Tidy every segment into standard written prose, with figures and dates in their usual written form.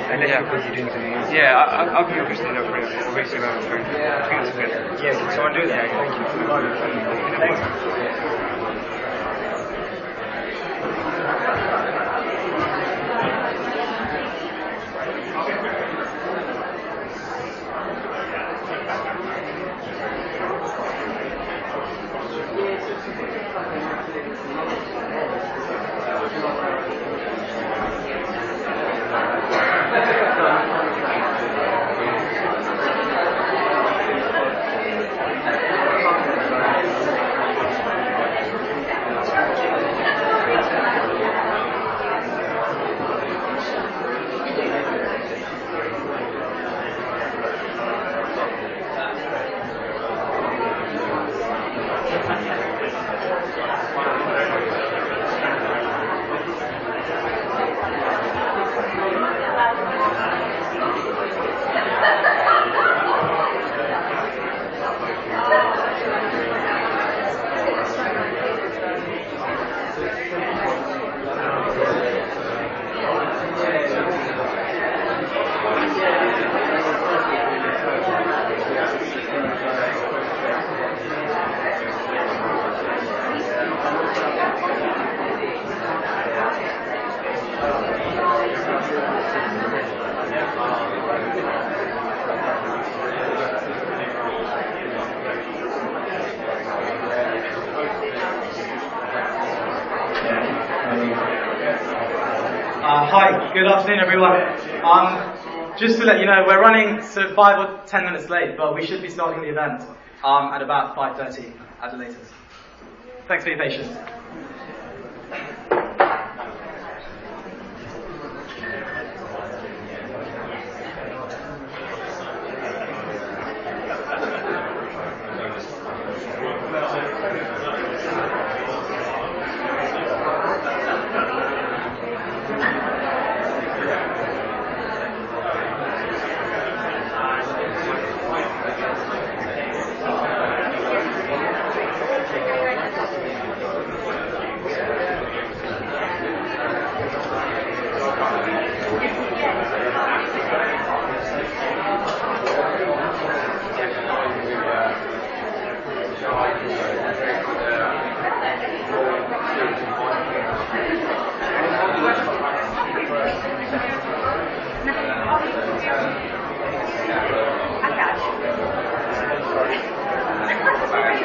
Unless Yeah. you're busy doing something else. Yeah, I'll be interested in offering a race around the train. It's good. Yeah, can someone do that? Thank you. Thanks. Hi, good afternoon everyone. Just to let you know, we're running sort of 5 or 10 minutes late, but we should be starting the event at about 5:30 at the latest. Thanks for your patience.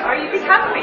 Are you being happy?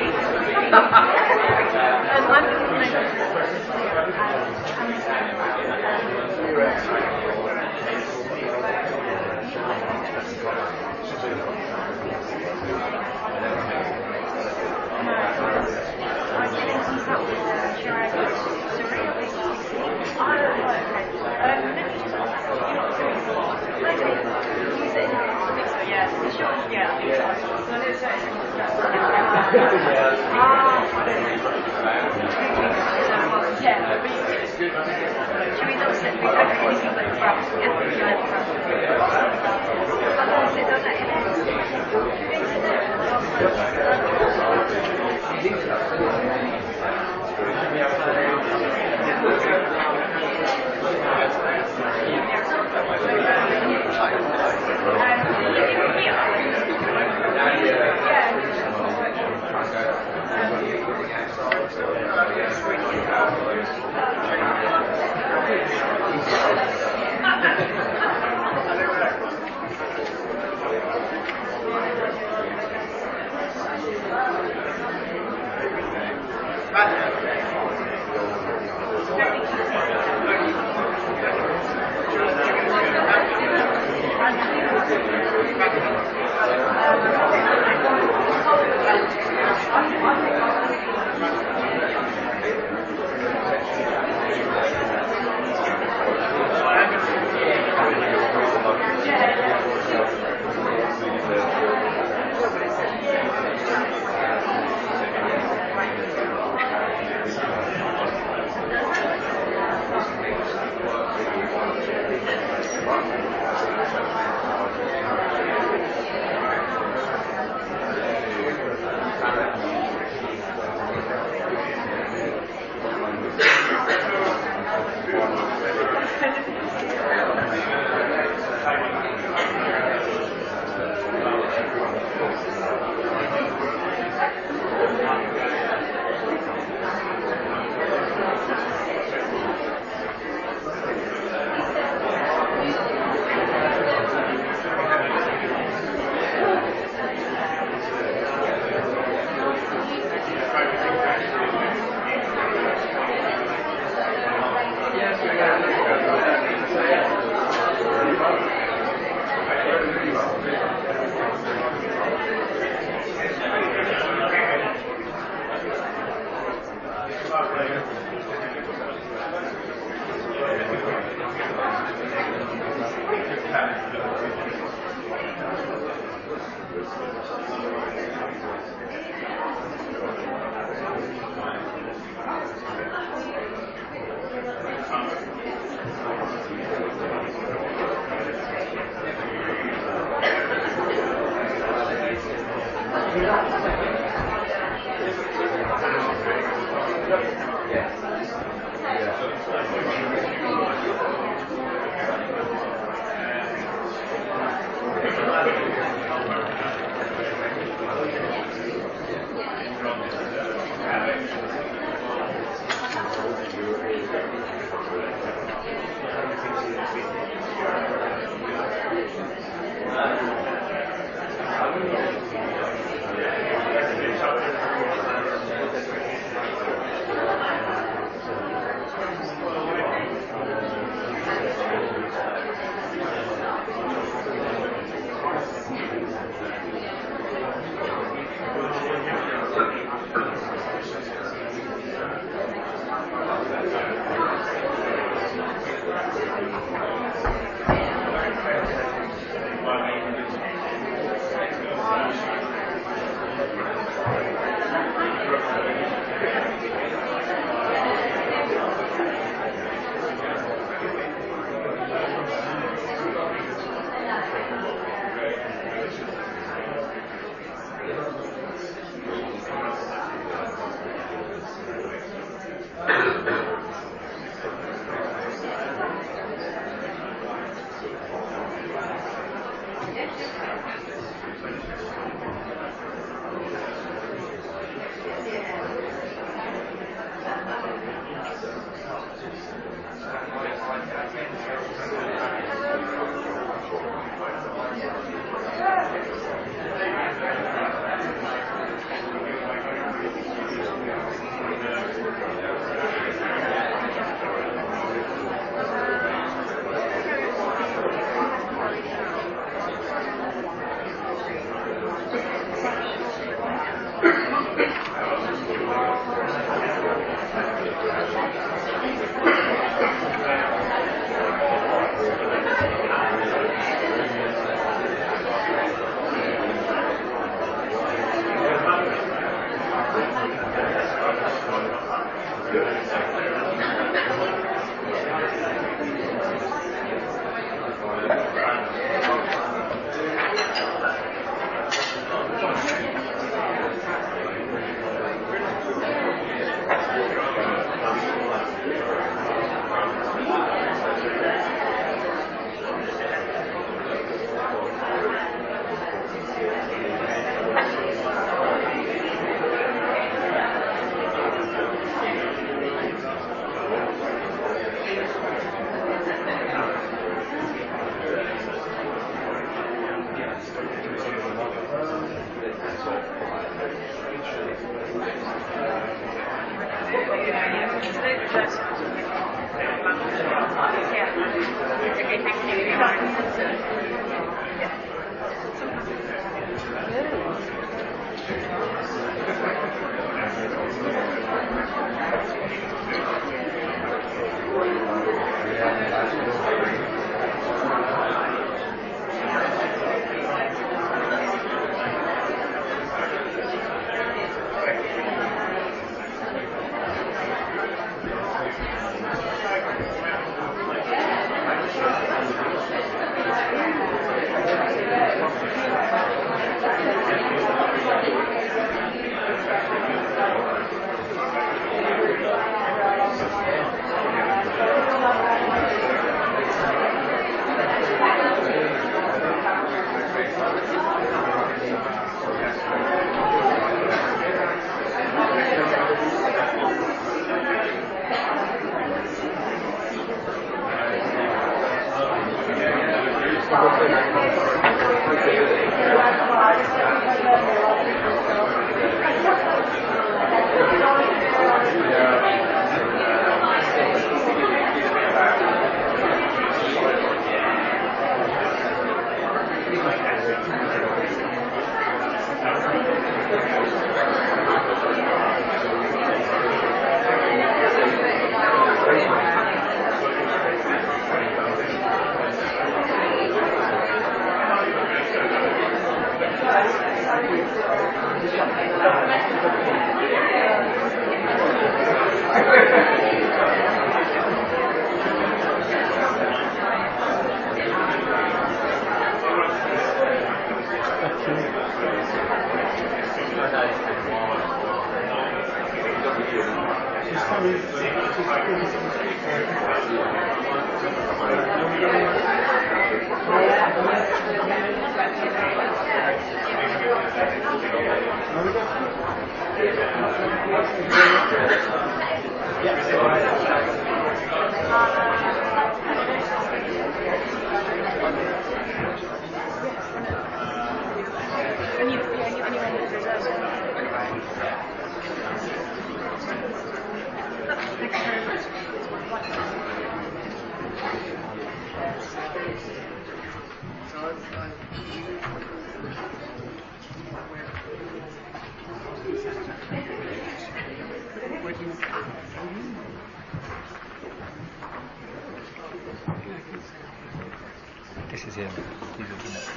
This is him. These are the notes.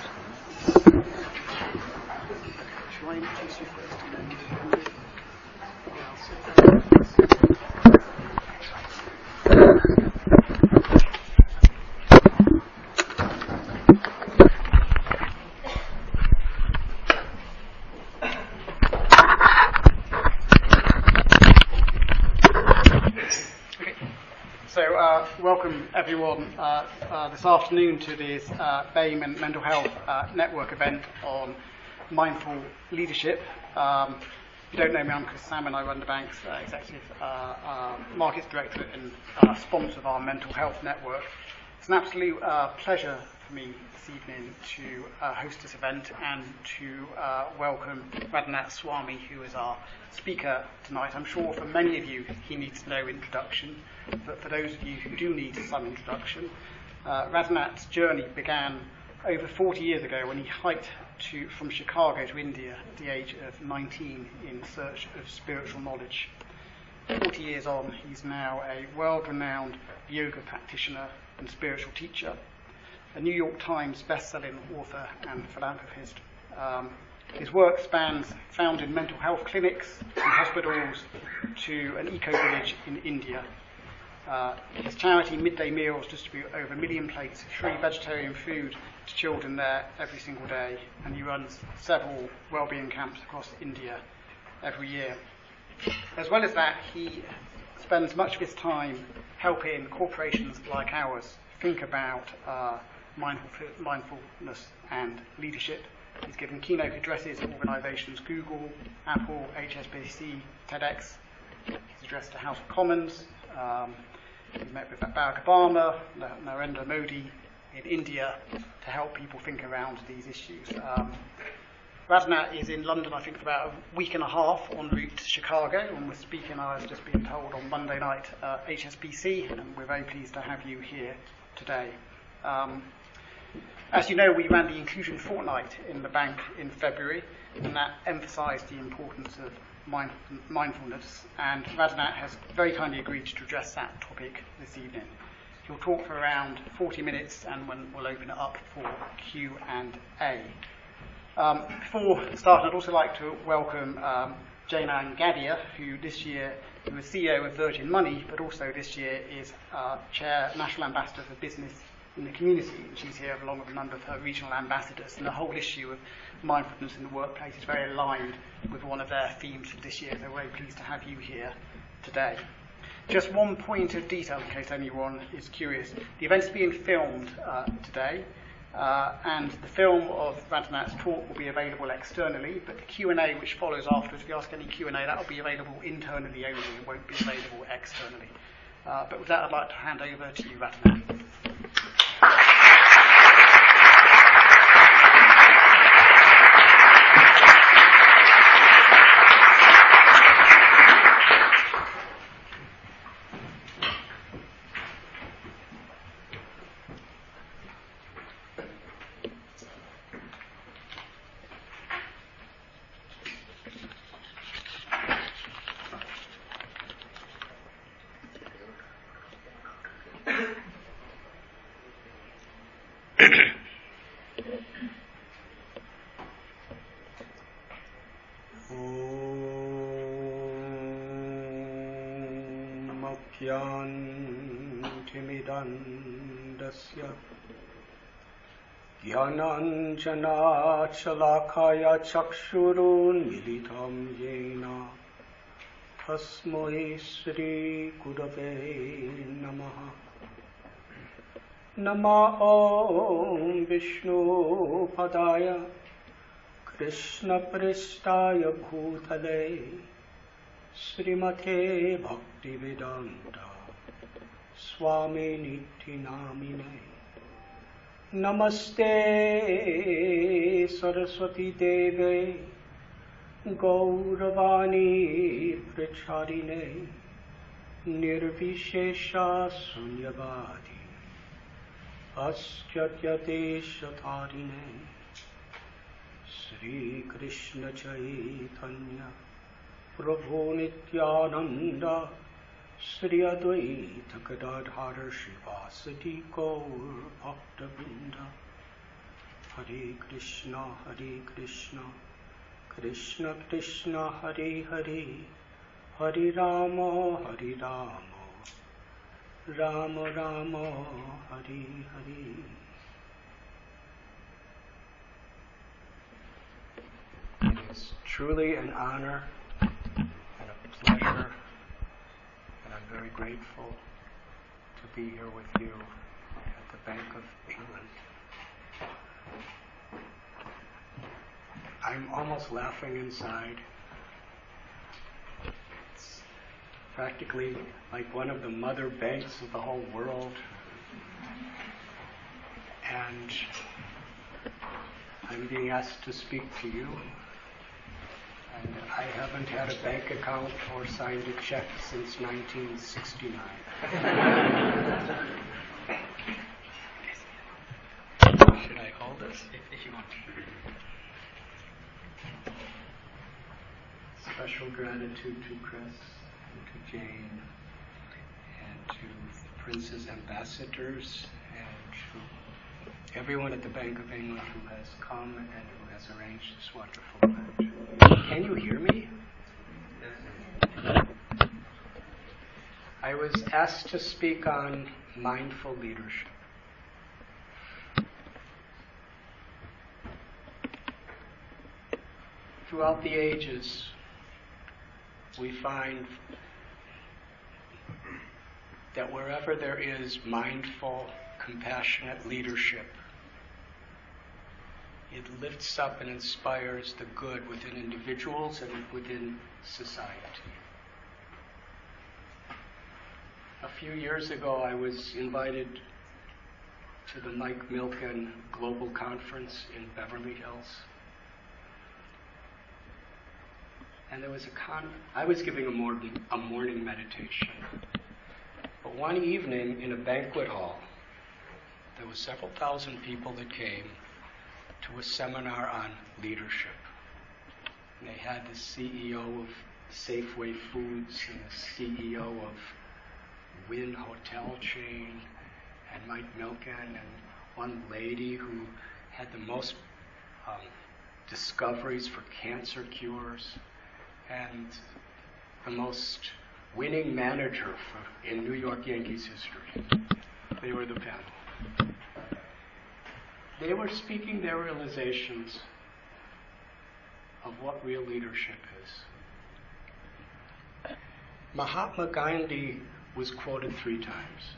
Shall I introduce you first and then welcome everyone this afternoon to this BAME and Mental Health Network event on mindful leadership. If you don't know me, I'm Chris Salmon. I run the bank's executive markets director and sponsor of our mental health network. It's an absolute pleasure for me this evening to host this event and to welcome Radhanath Swami, who is our speaker tonight. I'm sure for many of you he needs no introduction, but for those of you who do need some introduction, Radhanath's journey began over 40 years ago when he hiked from Chicago to India at the age of 19 in search of spiritual knowledge. 40 years on, he's now a world-renowned yoga practitioner and spiritual teacher, a New York Times best-selling author and philanthropist. His work spans founding mental health clinics and hospitals to an eco-village in India. His charity Midday Meals distribute over 1 million plates of free vegetarian food to children there every single day, and he runs several wellbeing camps across India every year. As well as that, he spends much of his time helping corporations like ours think about mindfulness and leadership. He's given keynote addresses at organisations Google, Apple, HSBC, TEDx. He's addressed to House of Commons. He's met with Barack Obama, Narendra Modi in India to help people think around these issues. Radhanath is in London, I think, for about a week and a half en route to Chicago, and we're speaking, I was just being told, on Monday night at HSBC, and we're very pleased to have you here today. As you know, we ran the Inclusion Fortnight in the bank in February, and that emphasised the importance of mindfulness, and Radhanath has very kindly agreed to address that topic this evening. He'll talk for around 40 minutes, and we'll open it up for Q&A. Before starting, I'd also like to welcome Jainam Gadia, who this year was CEO of Virgin Money, but also this year is National Ambassador for Business in the Community, and she's here along with a number of her regional ambassadors, and the whole issue of mindfulness in the workplace is very aligned with one of their themes for this year, so we're very pleased to have you here today. Just one point of detail in case anyone is curious. The event's being filmed today, and the film of Radhanath's talk will be available externally, but the Q&A which follows afterwards, if you ask any Q&A, that will be available internally only, it won't be available externally. But with that, I'd like to hand over to you, Radhanath. ज्ञानाञ्जनाशलाकाय चक्षुरुन्मिलितं येन तस्मै श्रीगुरवे नमः। नमः ॐ विष्णुपदाय कृष्णपृष्ठाय भूतले श्रीमते भक्तिवेदान्त स्वामिनिधि नामिने। नमस्ते सरस्वती देवे गौरवाणी प्रचारिणे निर्विशेषा शून्यवादी अस्त्यत्यदेशधारिणे। श्रीकृष्ण चैतन्य प्रभु नित्यानंद श्री अद्वैत गदाधर श्रीवासदि गौर भक्तवृंद। हरे कृष्ण कृष्ण कृष्ण हरे हरे, हरे Ram Ram Ram Hare Hare. It is truly an honor and a pleasure, and I'm very grateful to be here with you at the Bank of England. I'm almost laughing inside. It's practically like one of the mother banks of the whole world. And I'm being asked to speak to you. And I haven't had a bank account or signed a check since 1969. Should I hold this? If you want. Special gratitude to Chris and to Jane and to the Prince's ambassadors and to everyone at the Bank of England who has come and who has arranged this wonderful event. Can you hear me? I was asked to speak on mindful leadership. Throughout the ages, we find that wherever there is mindful, compassionate leadership, it lifts up and inspires the good within individuals and within society. A few years ago, I was invited to the Mike Milken Global Conference in Beverly Hills. And there was I was giving a morning meditation. But one evening in a banquet hall, there were several thousand people that came to a seminar on leadership. And they had the CEO of Safeway Foods and the CEO of Wynn Hotel chain and Mike Milken and one lady who had the most discoveries for cancer cures and the most winning manager in New York Yankees history. They were the panel. They were speaking their realizations of what real leadership is. Mahatma Gandhi was quoted 3 times.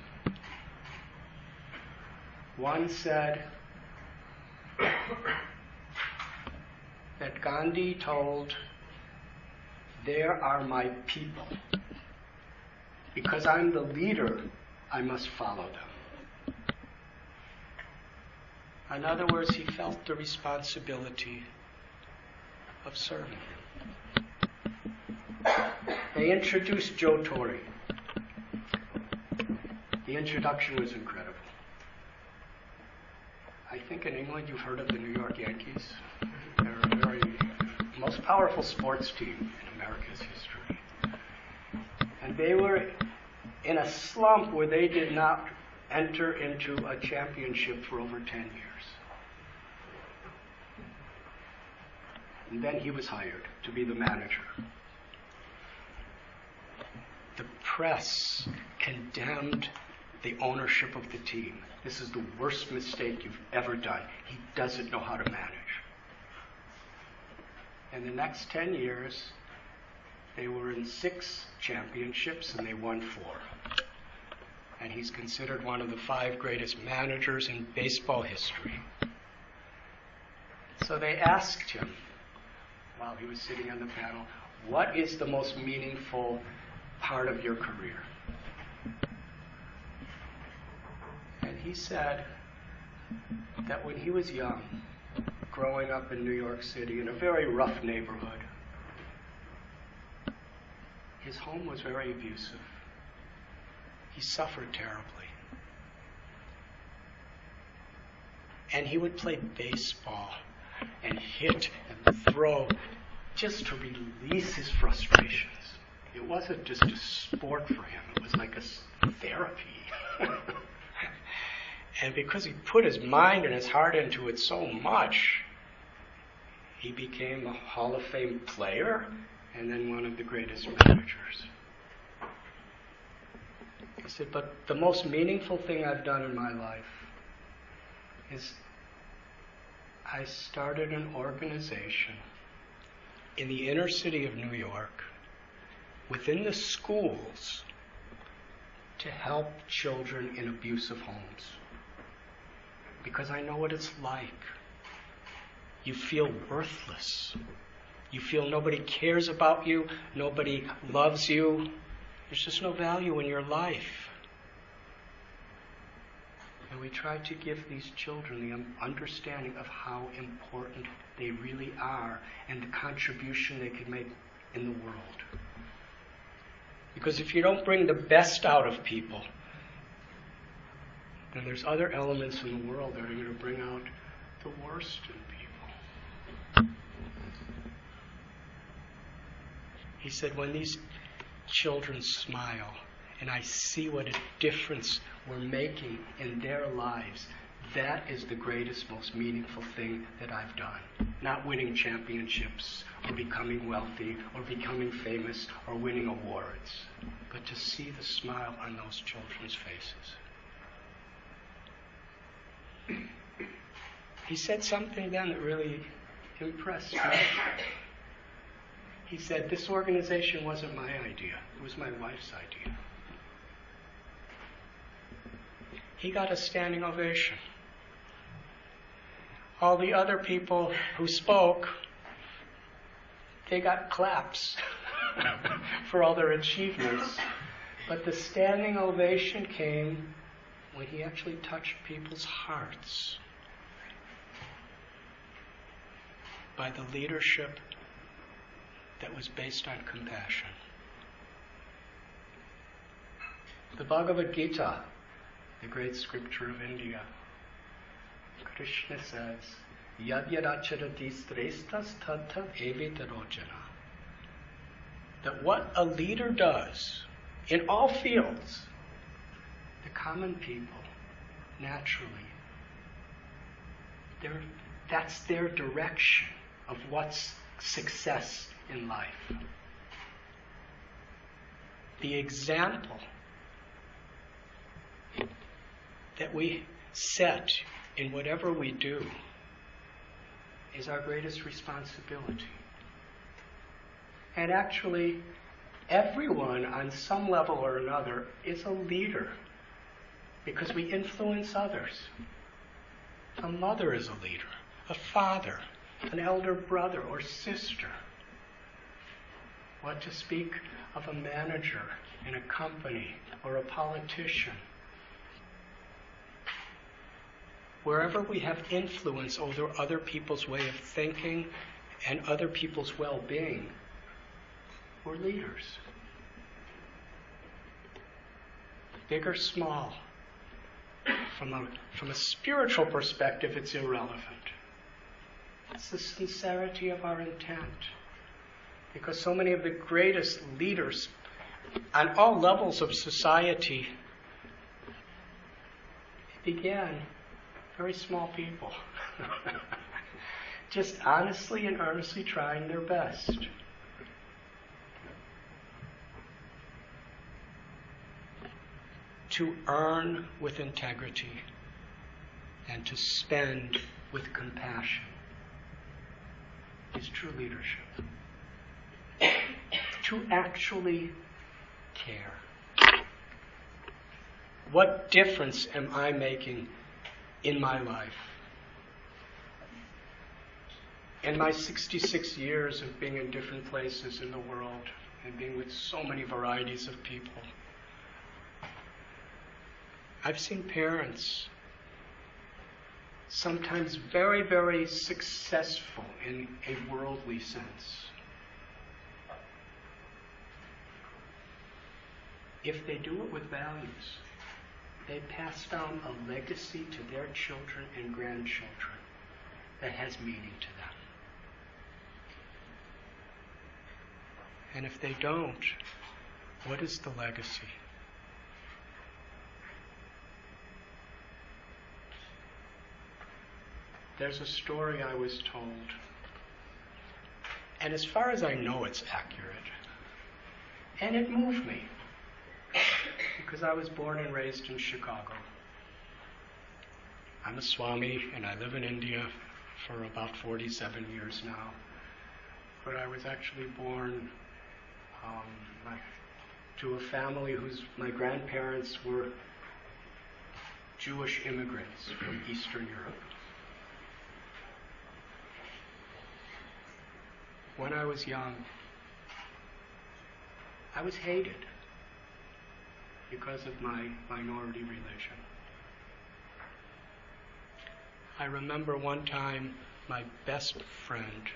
One said that Gandhi told, "There are my people. Because I'm the leader, I must follow them." In other words, he felt the responsibility of serving. They introduced Joe Torre. The introduction was incredible. I think in England you've heard of the New York Yankees. They're a very most powerful sports team in America's history. And they were in a slump where they did not enter into a championship for over 10 years. And then he was hired to be the manager. The press condemned the ownership of the team. This is the worst mistake you've ever done. He doesn't know how to manage. In the next 10 years, They were in 6 championships and they won 4. And he's considered one of the 5 greatest managers in baseball history. So they asked him, while he was sitting on the panel, what is the most meaningful part of your career? And he said that when he was young, growing up in New York City in a very rough neighborhood, his home was very abusive. He suffered terribly. And he would play baseball and hit and throw just to release his frustrations. It wasn't just a sport for him, it was like a therapy. And because he put his mind and his heart into it so much, he became a Hall of Fame player and then one of the greatest managers. He said, but the most meaningful thing I've done in my life is I started an organization in the inner city of New York, within the schools, to help children in abusive homes. Because I know what it's like. You feel worthless. You feel nobody cares about you, nobody loves you. There's just no value in your life. And we try to give these children the understanding of how important they really are and the contribution they can make in the world. Because if you don't bring the best out of people, then there's other elements in the world that are going to bring out the worst in people. He said, when these children smile and I see what a difference we're making in their lives, that is the greatest, most meaningful thing that I've done. Not winning championships or becoming wealthy or becoming famous or winning awards, but to see the smile on those children's faces. He said something then that really impressed me. He said, this organization wasn't my idea, it was my wife's idea. He got a standing ovation. All the other people who spoke, they got claps for all their achievements. But the standing ovation came when he actually touched people's hearts by the leadership that was based on compassion. The Bhagavad Gita, the great scripture of India, Krishna says, Yad yadacharati srestas tattva evitarojana. That what a leader does in all fields, the common people, naturally, that's their direction of what's success in life. The example that we set in whatever we do is our greatest responsibility. And actually, everyone on some level or another is a leader because we influence others. A mother is a leader, a father, an elder brother or sister. What to speak of a manager in a company or a politician. Wherever we have influence over other people's way of thinking and other people's well-being, we're leaders. Big or small. From a spiritual perspective, it's irrelevant. It's the sincerity of our intent. Because so many of the greatest leaders on all levels of society began very small people. Just honestly and earnestly trying their best. To earn with integrity and to spend with compassion is true leadership. True to actually care. What difference am I making in my life? In my 66 years of being in different places in the world and being with so many varieties of people, I've seen parents sometimes very, very successful in a worldly sense. If they do it with values, they pass down a legacy to their children and grandchildren that has meaning to them. And if they don't, what is the legacy? There's a story I was told, and as far as I know, it's accurate. And it moved me, because I was born and raised in Chicago. I'm a Swami, and I live in India for about 47 years now. But I was actually born to a family my grandparents were Jewish immigrants from Eastern Europe. When I was young, I was hated because of my minority religion. I remember one time my best friend,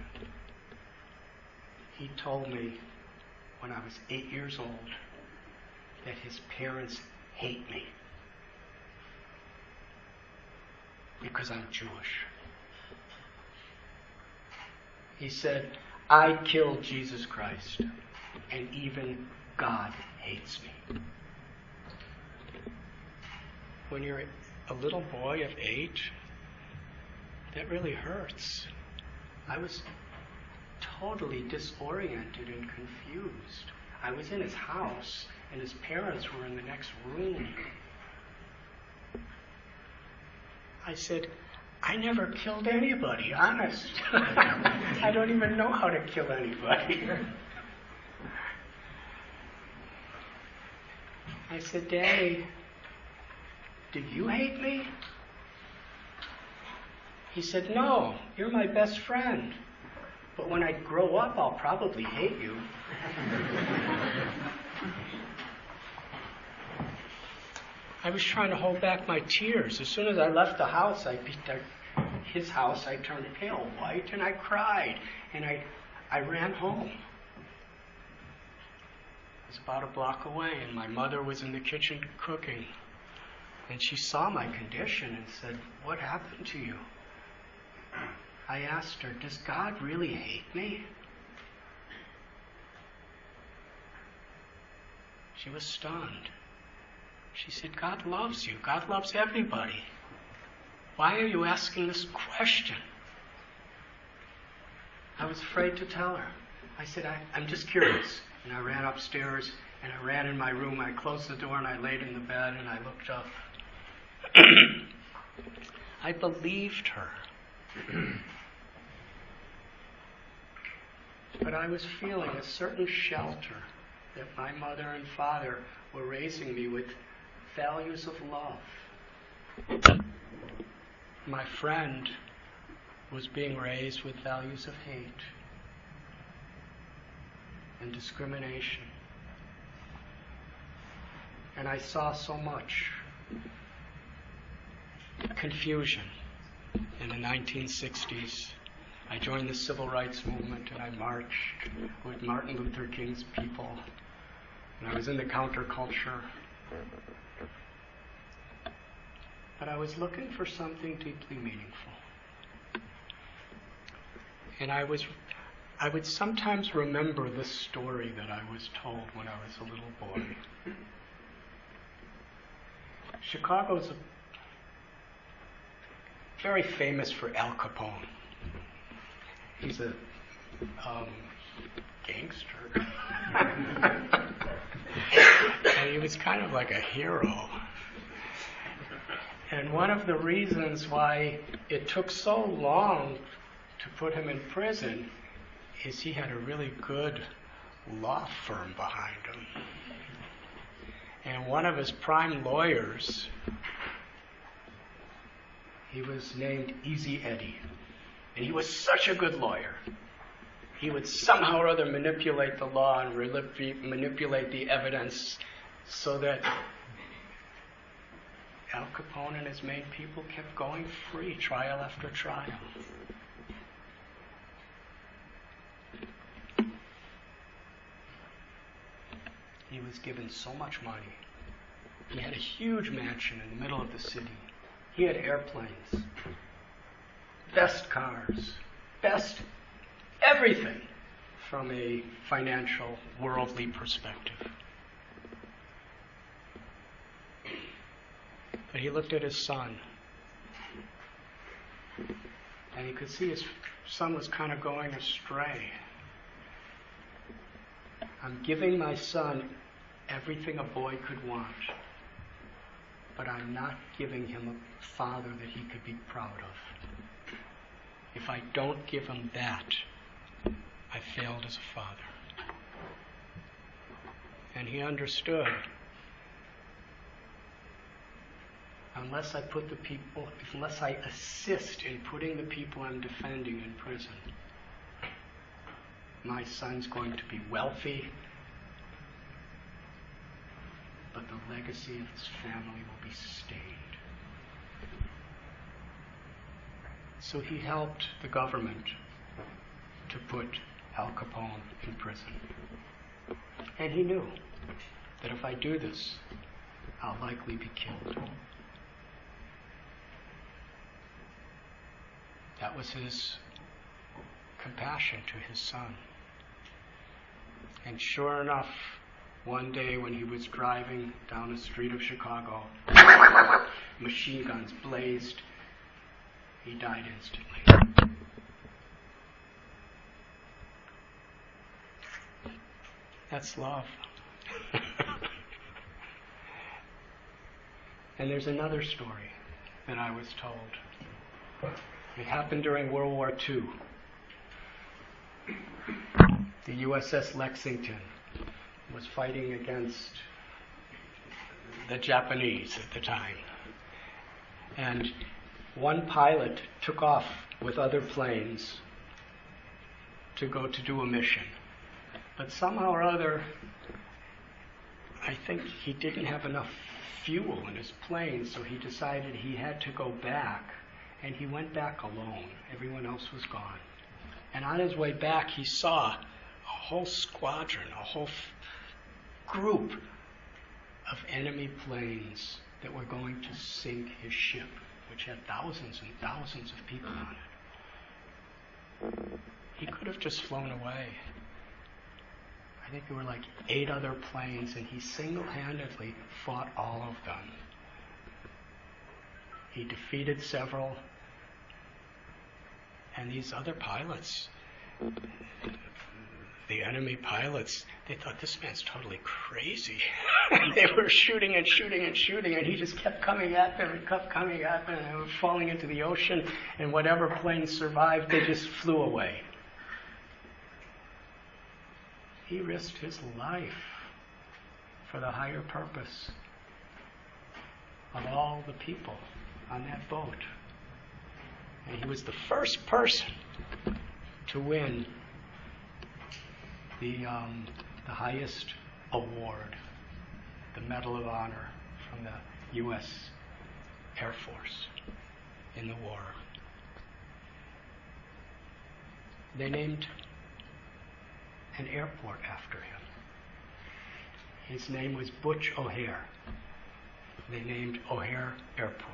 he told me when I was 8 years old that his parents hate me because I'm Jewish. He said, I killed Jesus Christ, and even God hates me. When you're a little boy of 8, that really hurts. I was totally disoriented and confused. I was in his house, and his parents were in the next room. I said, I never killed anybody, honest. I don't even know how to kill anybody. I said, Daddy, do you hate me? He said, no, you're my best friend. But when I grow up, I'll probably hate you. I was trying to hold back my tears. As soon as I left the house, his house, I turned pale white and I cried. And I ran home. It was about a block away, and my mother was in the kitchen cooking. And she saw my condition and said, what happened to you? I asked her, does God really hate me? She was stunned. She said, God loves you. God loves everybody. Why are you asking this question? I was afraid to tell her. I said, I'm just curious. And I ran upstairs, and I ran in my room. I closed the door, and I laid in the bed, and I looked up. I believed her. But I was feeling a certain shelter that my mother and father were raising me with values of love. My friend was being raised with values of hate and discrimination. And I saw so much confusion in the 1960s. I joined the Civil Rights Movement, and I marched with Martin Luther King's people. And I was in the counterculture. But I was looking for something deeply meaningful. And I would sometimes remember this story that I was told when I was a little boy. Chicago's very famous for Al Capone. He's a gangster. And he was kind of like a hero. And one of the reasons why it took so long to put him in prison is he had a really good law firm behind him. And one of his prime lawyers, he was named Easy Eddie. And he was such a good lawyer. He would somehow or other manipulate the law and manipulate the evidence so that Al Capone and his main people kept going free, trial after trial. He was given so much money. He had a huge mansion in the middle of the city. He had airplanes, best cars, best everything from a financial, worldly perspective. But he looked at his son, and he could see his son was kind of going astray. I'm giving my son everything a boy could want, but I'm not giving him a father that he could be proud of. If I don't give him that, I failed as a father. And he understood. Unless I assist in putting the people I'm defending in prison, my son's going to be wealthy, but the legacy of his family will be stained. So he helped the government to put Al Capone in prison. And he knew that if I do this, I'll likely be killed. That was his compassion to his son. And sure enough, one day when he was driving down a street of Chicago, machine guns blazed. He died instantly. That's love. And there's another story that I was told. It happened during World War II. The USS Lexington was fighting against the Japanese at the time. And one pilot took off with other planes to go to do a mission. But somehow or other, I think he didn't have enough fuel in his plane, so he decided he had to go back. And he went back alone. Everyone else was gone. And on his way back, he saw a whole squadron, a whole group of enemy planes that were going to sink his ship, which had thousands and thousands of people on it. He could have just flown away. I think there were like 8 other planes, and he single-handedly fought all of them. He defeated several, and these other pilots, the enemy pilots, they thought, this man's totally crazy. They were shooting and shooting and shooting, and he just kept coming at them and kept coming at them, and they were falling into the ocean, and whatever planes survived, they just flew away. He risked his life for the higher purpose of all the people on that boat. And he was the first person to win the highest award, the Medal of Honor from the U.S. Air Force in the war. They named an airport after him. His name was Butch O'Hare. They named O'Hare Airport.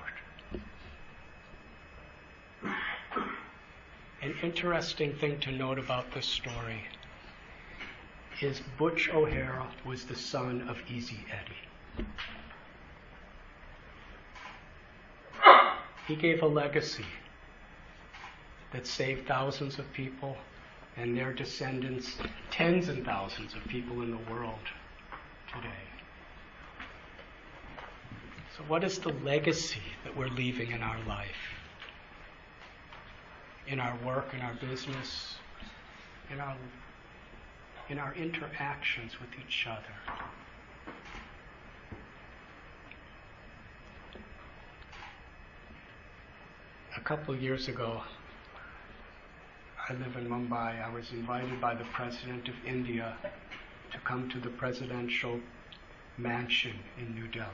An interesting thing to note about this story is Butch O'Hare was the son of Easy Eddie. He gave a legacy that saved thousands of people and their descendants, tens and thousands of people in the world today. So what is the legacy that we're leaving in our life? In our work, in our business, in our in our interactions with each other. A couple of years ago, I live in Mumbai. I was invited by the President of India to come to the presidential mansion in New Delhi.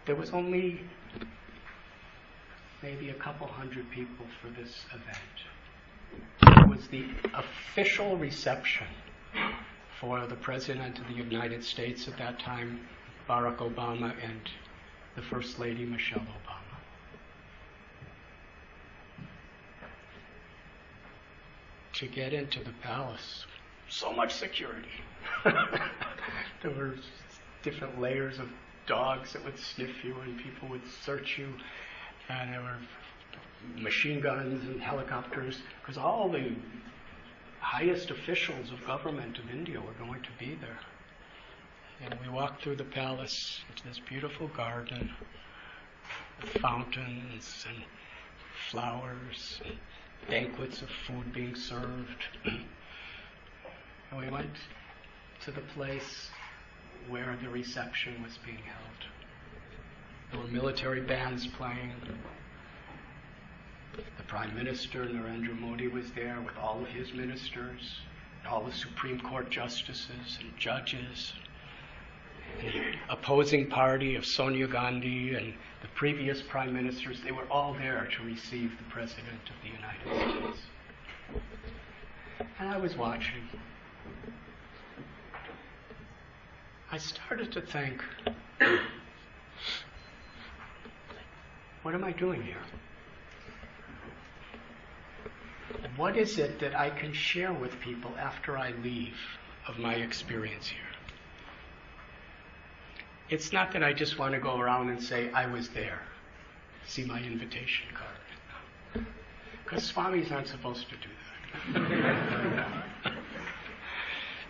There was only maybe a couple hundred people for this event. It was the official reception for the President of the United States at that time, Barack Obama, and the First Lady, Michelle Obama. To get into the palace, so much security. There were different layers of dogs that would sniff you and people would search you, and there were machine guns and helicopters, because all the highest officials of government of India were going to be there. And we walked through the palace into this beautiful garden with fountains and flowers and banquets of food being served. And we went to the place where the reception was being held. There were military bands playing. The Prime Minister, Narendra Modi, was there with all of his ministers, all the Supreme Court justices and judges. The opposing party of Sonia Gandhi and the previous prime ministers, they were all there to receive the President of the United States. And I was watching. I started to think, what am I doing here? What is it that I can share with people after I leave of my experience here? It's not that I just want to go around and say, I was there. See my invitation card. Because Swamis aren't supposed to do that.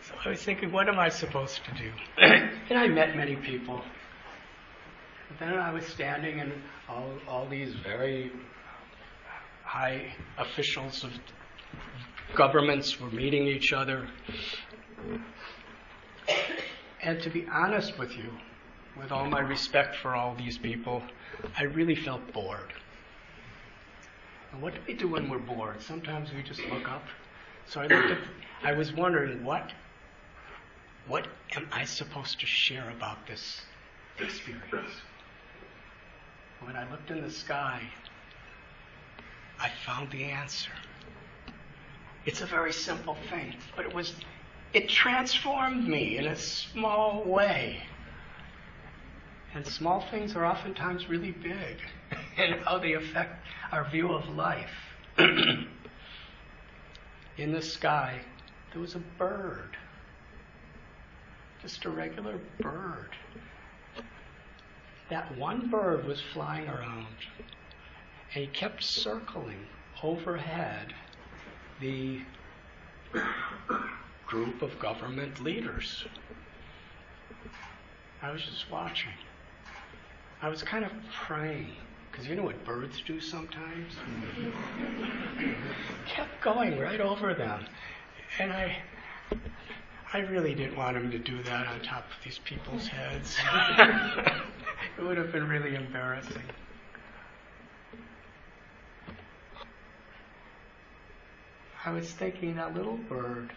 So I was thinking, what am I supposed to do? And I met many people. And then I was standing and all these very high officials of governments were meeting each other. And to be honest with you, with all my respect for all these people, I really felt bored. And what do we do when we're bored? Sometimes we just look up. So I was wondering, what am I supposed to share about this experience? When I looked in the sky, I found the answer. It's a very simple thing, but it transformed me in a small way. And small things are oftentimes really big in how they affect our view of life. In the sky, there was a bird. Just a regular bird. That one bird was flying around, and he kept circling overhead the group of government leaders. I was just watching. I was kind of praying, because you know what birds do sometimes? Kept going right over them. And I really didn't want him to do that on top of these people's heads. It would have been really embarrassing. I was thinking that little bird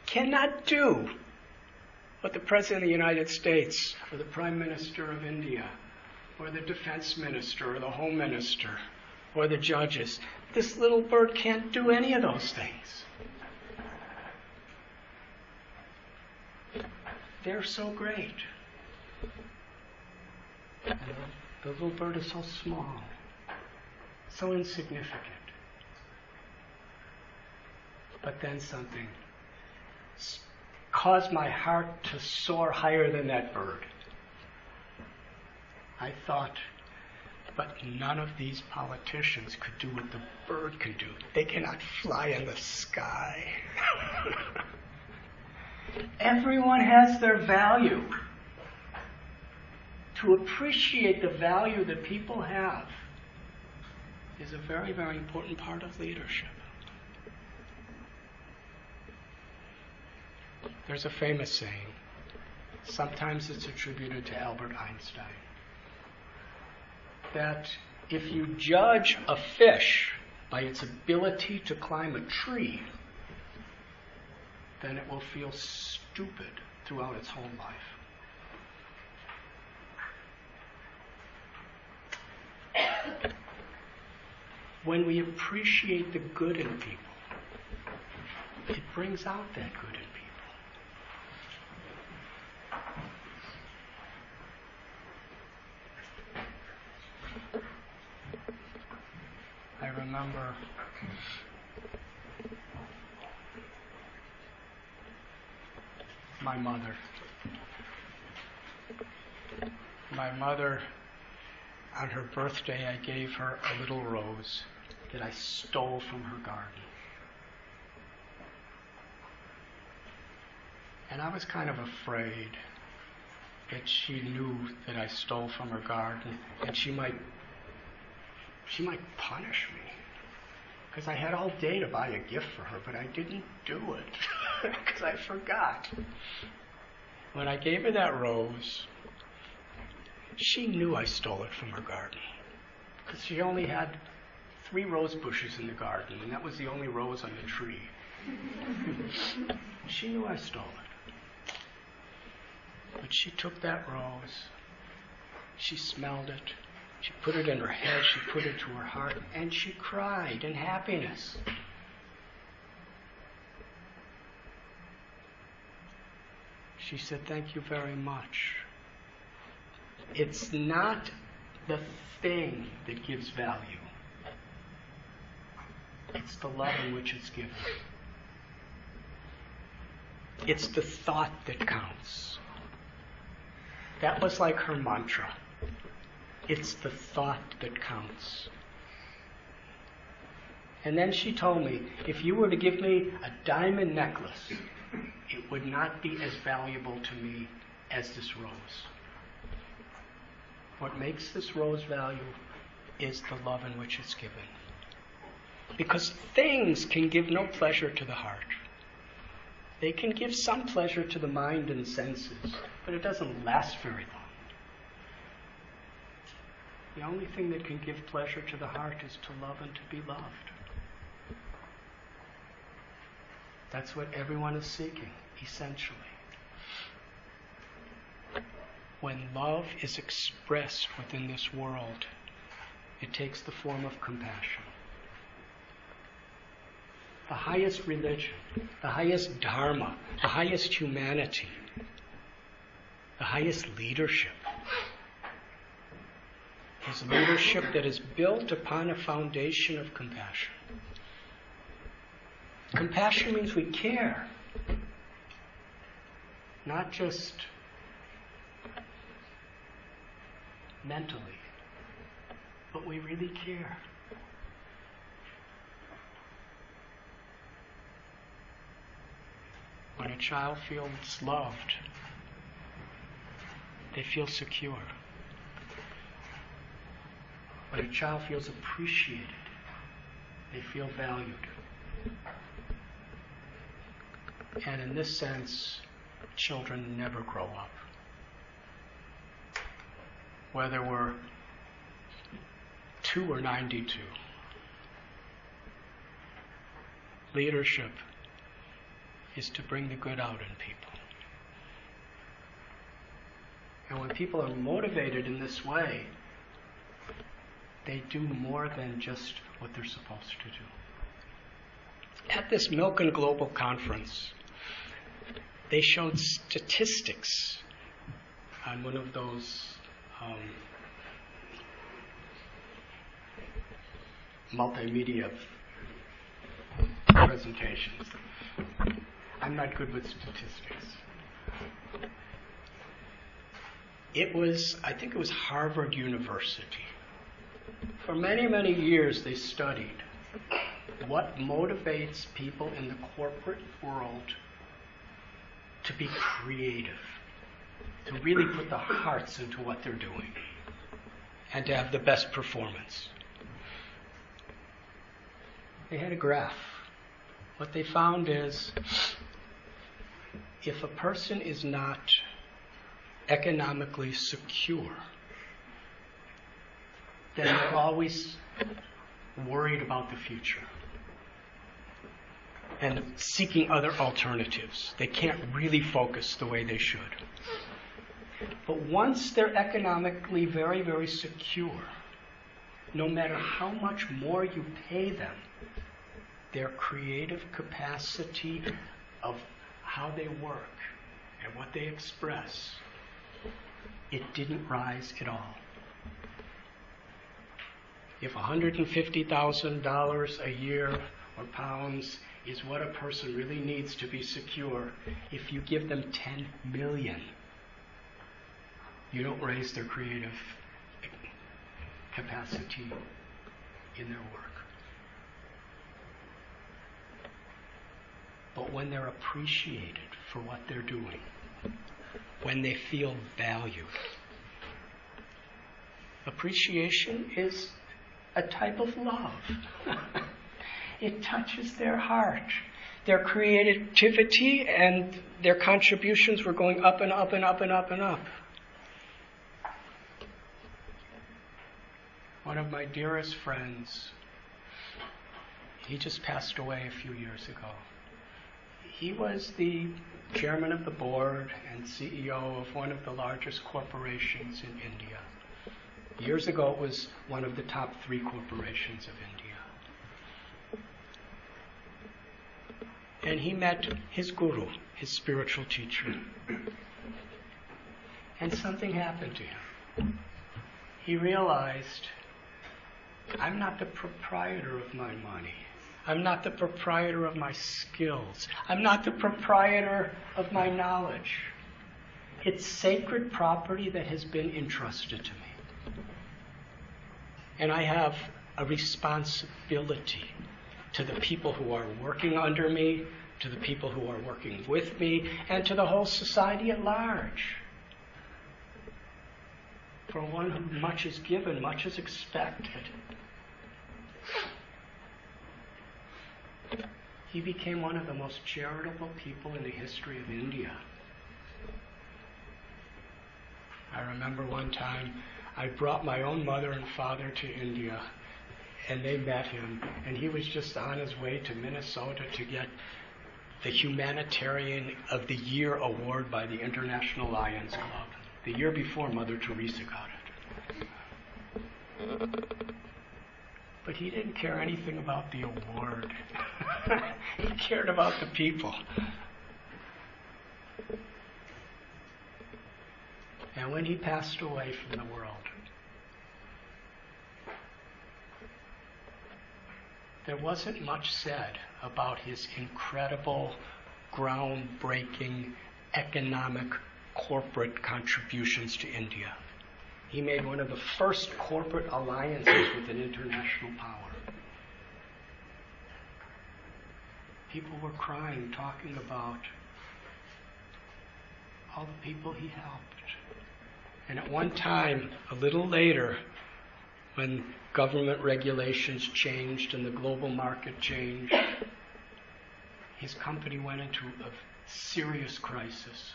cannot do what the President of the United States, or the Prime Minister of India, or the Defense Minister, or the Home Minister, or the judges. This little bird can't do any of those things. They're so great. And the little bird is so small, so insignificant. But then something caused my heart to soar higher than that bird. I thought, but none of these politicians could do what the bird can do. They cannot fly in the sky. Everyone has their value. To appreciate the value that people have is a very, very important part of leadership. There's a famous saying, sometimes it's attributed to Albert Einstein, that if you judge a fish by its ability to climb a tree, then it will feel stupid throughout its whole life. When we appreciate the good in people, it brings out that good in people. I remember my mother. My mother, on her birthday, I gave her a little rose that I stole from her garden. And I was kind of afraid that she knew that I stole from her garden, and she might punish me. Because I had all day to buy a gift for her, but I didn't do it, because I forgot. When I gave her that rose, she knew I stole it from her garden, because she only had 3 rose bushes in the garden, and that was the only rose on the tree. She knew I stole it. But she took that rose, she smelled it, she put it in her head, she put it to her heart, and she cried in happiness. She said, "Thank you very much." It's not the thing that gives value. It's the love in which it's given. It's the thought that counts. That was like her mantra. It's the thought that counts. And then she told me, if you were to give me a diamond necklace, it would not be as valuable to me as this rose. What makes this rose valuable is the love in which it's given. Because things can give no pleasure to the heart. They can give some pleasure to the mind and senses, but it doesn't last very long. The only thing that can give pleasure to the heart is to love and to be loved. That's what everyone is seeking, essentially. When love is expressed within this world, it takes the form of compassion. The highest religion, the highest dharma, the highest humanity, the highest leadership is leadership that is built upon a foundation of compassion. Compassion means we care, not just mentally, but we really care. When a child feels loved, they feel secure. When a child feels appreciated, they feel valued. And in this sense, children never grow up. Whether we're 2 or 92, leadership is to bring the good out in people. And when people are motivated in this way, they do more than just what they're supposed to do. At this Milken Global Conference, they showed statistics on one of those multimedia presentations. I'm not good with statistics. I think it was Harvard University. For many, many years they studied what motivates people in the corporate world to be creative, to really put the hearts into what they're doing, and to have the best performance. They had a graph. What they found is if a person is not economically secure, then they're always worried about the future and seeking other alternatives. They can't really focus the way they should. But once they're economically very, very secure, no matter how much more you pay them, their creative capacity of how they work and what they express, it didn't rise at all. If $150,000 a year or pounds is what a person really needs to be secure, if you give them 10 million, you don't raise their creative capacity in their work. But when they're appreciated for what they're doing, when they feel valued, appreciation is a type of love. It touches their heart. Their creativity and their contributions were going up and up and up and up and up. One of my dearest friends, he just passed away a few years ago. He was the chairman of the board and CEO of one of the largest corporations in India. Years ago, it was one of the top 3 corporations of India. And he met his guru, his spiritual teacher. And something happened to him. He realized, I'm not the proprietor of my money. I'm not the proprietor of my skills. I'm not the proprietor of my knowledge. It's sacred property that has been entrusted to me. And I have a responsibility to the people who are working under me, to the people who are working with me, and to the whole society at large. For one who much is given, much is expected. He became one of the most charitable people in the history of India. I remember one time I brought my own mother and father to India, and they met him, and he was just on his way to Minnesota to get the Humanitarian of the Year award by the International Lions Club. The year before, Mother Teresa got it. But he didn't care anything about the award. He cared about the people. And when he passed away from the world, there wasn't much said about his incredible, groundbreaking, economic, corporate contributions to India. He made one of the first corporate alliances with an international power. People were crying, talking about all the people he helped. And at one time, a little later, when government regulations changed and the global market changed, his company went into a serious crisis.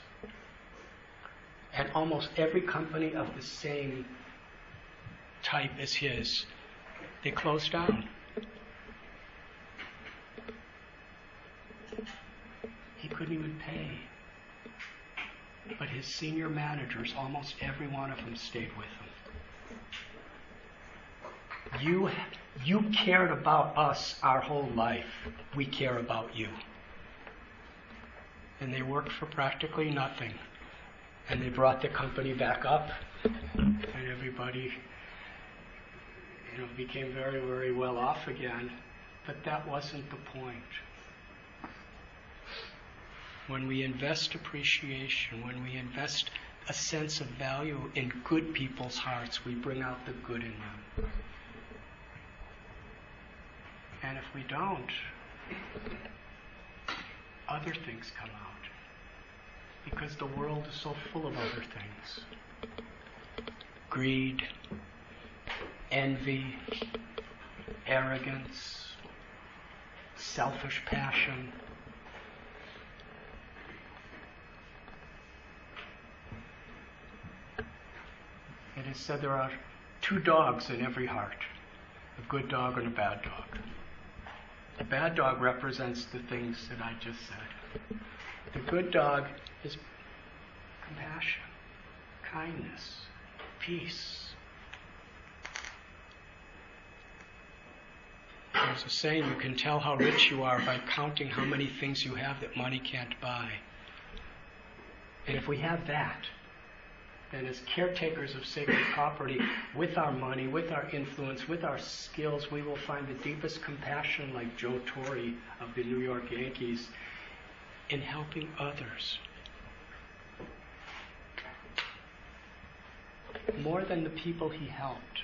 And almost every company of the same type as his, they closed down. He couldn't even pay. But his senior managers, almost every one of them, stayed with him. You cared about us our whole life. We care about you. And they worked for practically nothing. And they brought the company back up, and everybody, became very, very well off again. But that wasn't the point. When we invest appreciation, when we invest a sense of value in good people's hearts, we bring out the good in them. And if we don't, other things come out. Because the world is so full of other things. Greed, envy, arrogance, selfish passion. It is said there are 2 dogs in every heart, a good dog and a bad dog. The bad dog represents the things that I just said. The good dog is compassion, kindness, peace. There's a saying, you can tell how rich you are by counting how many things you have that money can't buy. And if we have that, then as caretakers of sacred property, with our money, with our influence, with our skills, we will find the deepest compassion, like Joe Torre of the New York Yankees, in helping others. More than the people he helped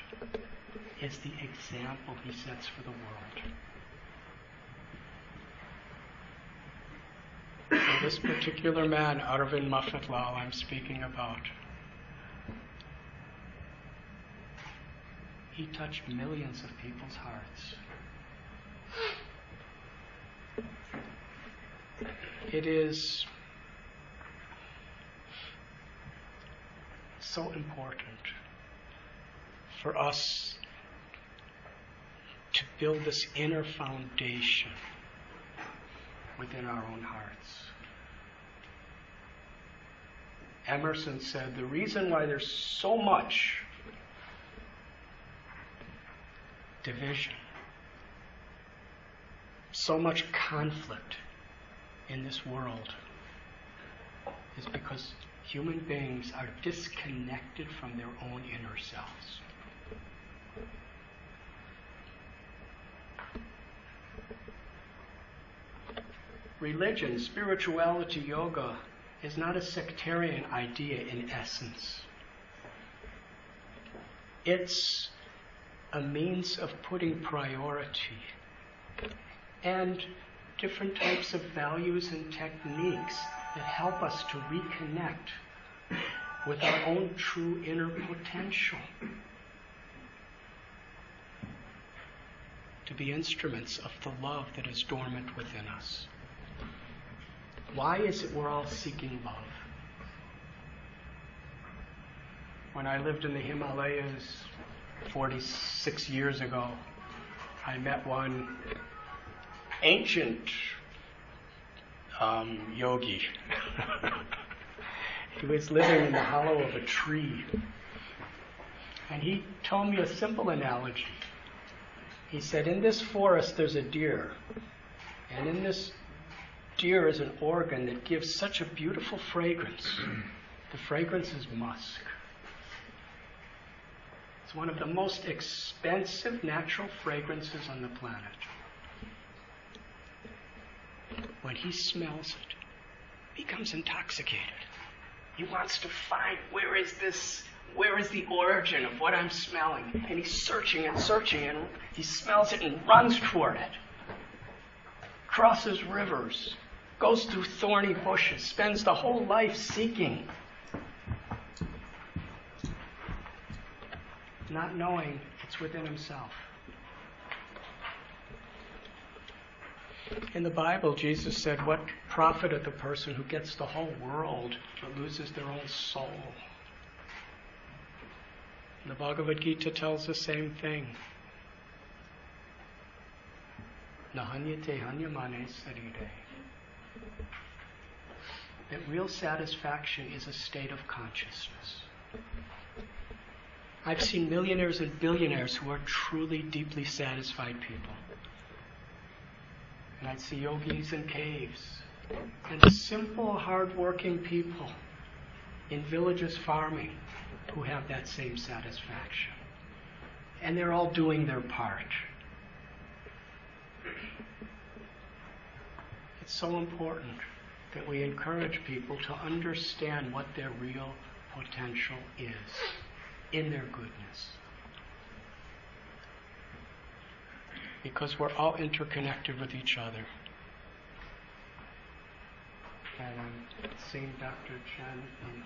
is the example he sets for the world. So this particular man, Arvind Mafatlal, I'm speaking about, he touched millions of people's hearts. It is so important for us to build this inner foundation within our own hearts. Emerson said, the reason why there's so much division, so much conflict in this world is because human beings are disconnected from their own inner selves. Religion, spirituality, yoga is not a sectarian idea in essence. It's a means of putting priority and different types of values and techniques that help us to reconnect with our own true inner potential, to be instruments of the love that is dormant within us. Why is it we're all seeking love? When I lived in the Himalayas 46 years ago, I met one ancient yogi. He was living in the hollow of a tree. And he told me a simple analogy. He said, in this forest there's a deer. And in this deer is an organ that gives such a beautiful fragrance. The fragrance is musk. It's one of the most expensive natural fragrances on the planet. When he smells it, he becomes intoxicated. He wants to find where is the origin of what I'm smelling? And he's searching and searching, and he smells it and runs toward it. Crosses rivers, goes through thorny bushes, spends the whole life seeking, not knowing it's within himself. In the Bible, Jesus said, what profiteth the person who gets the whole world but loses their own soul? And the Bhagavad Gita tells the same thing. Nahanyate hanyamane sarire. That real satisfaction is a state of consciousness. I've seen millionaires and billionaires who are truly deeply satisfied people. And I'd see yogis in caves and simple, hard-working people in villages farming who have that same satisfaction. And they're all doing their part. It's so important that we encourage people to understand what their real potential is in their goodness. Because we're all interconnected with each other. And I'm seeing Dr. Chen from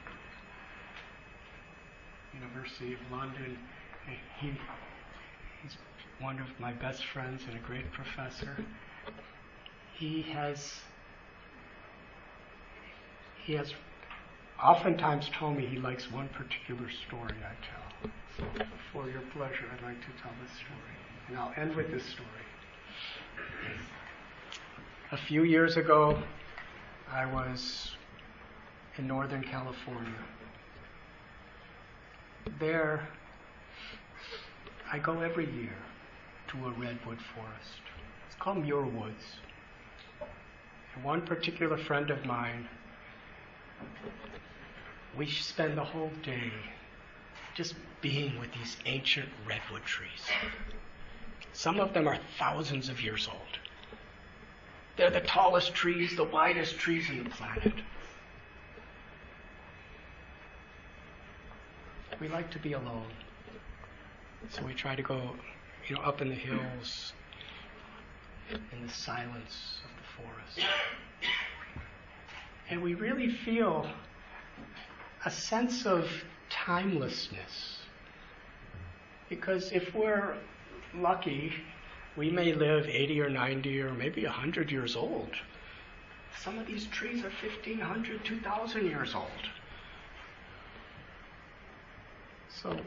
University of London. He's one of my best friends and a great professor. he has oftentimes told me he likes one particular story I tell. So for your pleasure, I'd like to tell this story. And I'll end with this story. A few years ago, I was in Northern California. There, I go every year to a redwood forest. It's called Muir Woods. And one particular friend of mine, we spend the whole day just being with these ancient redwood trees. Some of them are thousands of years old. They're the tallest trees, the widest trees on the planet. We like to be alone. So we try to go, up in the hills, in the silence of the forest. And we really feel a sense of timelessness. Because if we're lucky, we may live 80 or 90 or maybe 100 years old. Some of these trees are 1,500, 2,000 years old. So it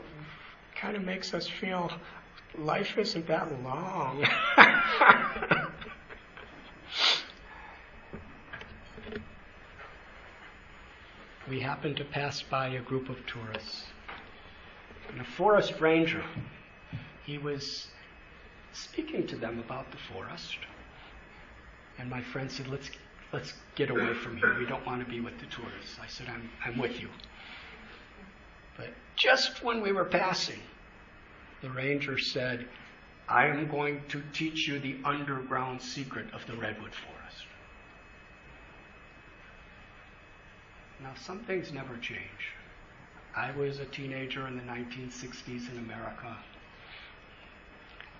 kind of makes us feel life isn't that long. We happened to pass by a group of tourists. And a forest ranger, he was speaking to them about the forest. And my friend said, let's get away from here. We don't want to be with the tourists. I said, I'm with you. But just when we were passing, the ranger said, I am going to teach you the underground secret of the redwood forest. Now, some things never change. I was a teenager in the 1960s in America.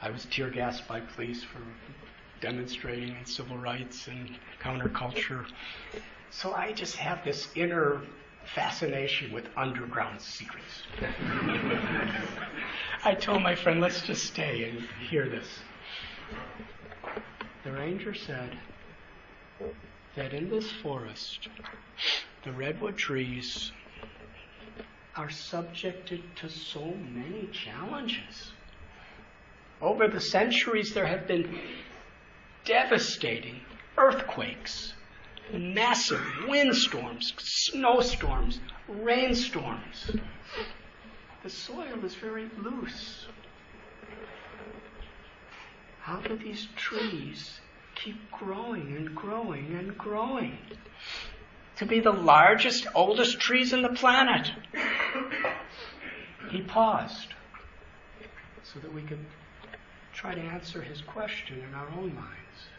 I was tear gassed by police for demonstrating in civil rights and counterculture. So I just have this inner fascination with underground secrets. I told my friend, let's just stay and hear this. The ranger said that in this forest, the redwood trees are subjected to so many challenges. Over the centuries, there have been devastating earthquakes, massive windstorms, snowstorms, rainstorms. The soil is very loose. How do these trees keep growing and growing and growing to be the largest, oldest trees on the planet? He paused so that we could try to answer his question in our own minds.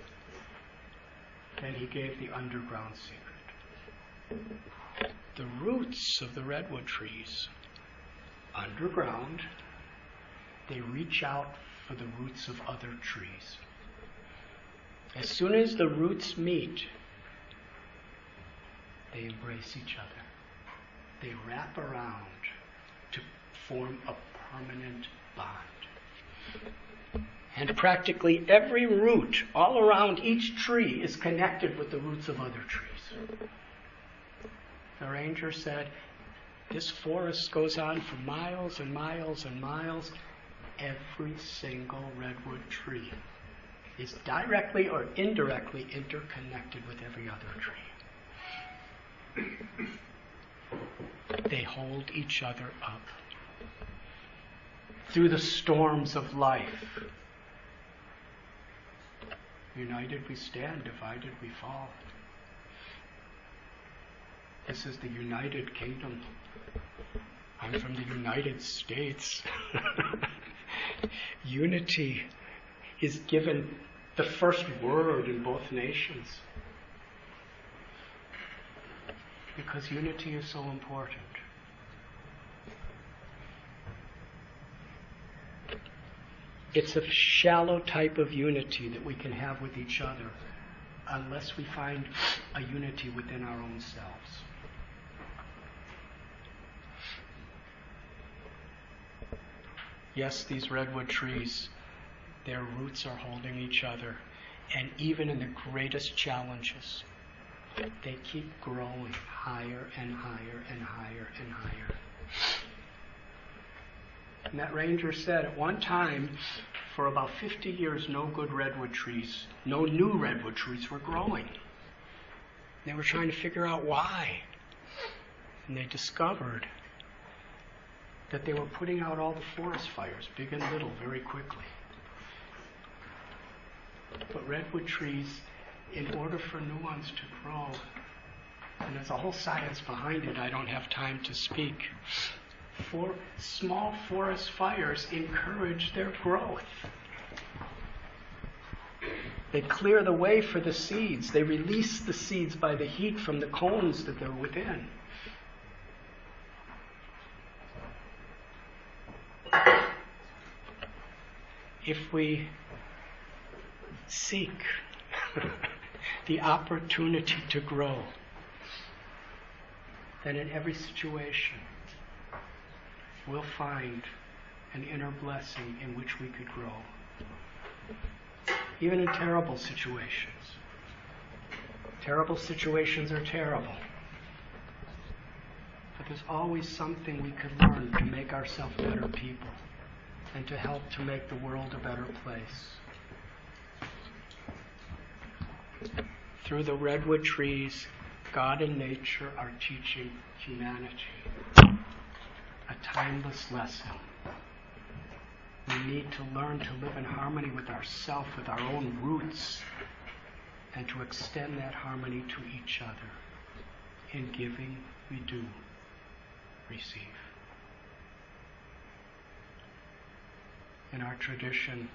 Then he gave the underground secret. The roots of the redwood trees, underground, they reach out for the roots of other trees. As soon as the roots meet, they embrace each other. They wrap around to form a permanent bond. And practically every root all around each tree is connected with the roots of other trees. The ranger said, this forest goes on for miles and miles and miles. Every single redwood tree is directly or indirectly interconnected with every other tree. They hold each other up. Through the storms of life, united we stand, divided we fall. This is the United Kingdom. I'm from the United States. Unity is given the first word in both nations. Because unity is so important. It's a shallow type of unity that we can have with each other unless we find a unity within our own selves. Yes, these redwood trees, their roots are holding each other. And even in the greatest challenges, they keep growing higher and higher and higher and higher. And that ranger said at one time, for about 50 years, no good redwood trees, no new redwood trees were growing. They were trying to figure out why. And they discovered that they were putting out all the forest fires, big and little, very quickly. But redwood trees, in order for new ones to grow, and there's a whole science behind it, I don't have time to speak, small forest fires encourage their growth. They clear the way for the seeds. They release the seeds by the heat from the cones that they're within. If we seek the opportunity to grow, then in every situation we'll find an inner blessing in which we could grow. Even in terrible situations. Terrible situations are terrible. But there's always something we could learn to make ourselves better people and to help to make the world a better place. Through the redwood trees, God and nature are teaching humanity a timeless lesson. We need to learn to live in harmony with ourselves, with our own roots, and to extend that harmony to each other. In giving, we do receive. In our tradition,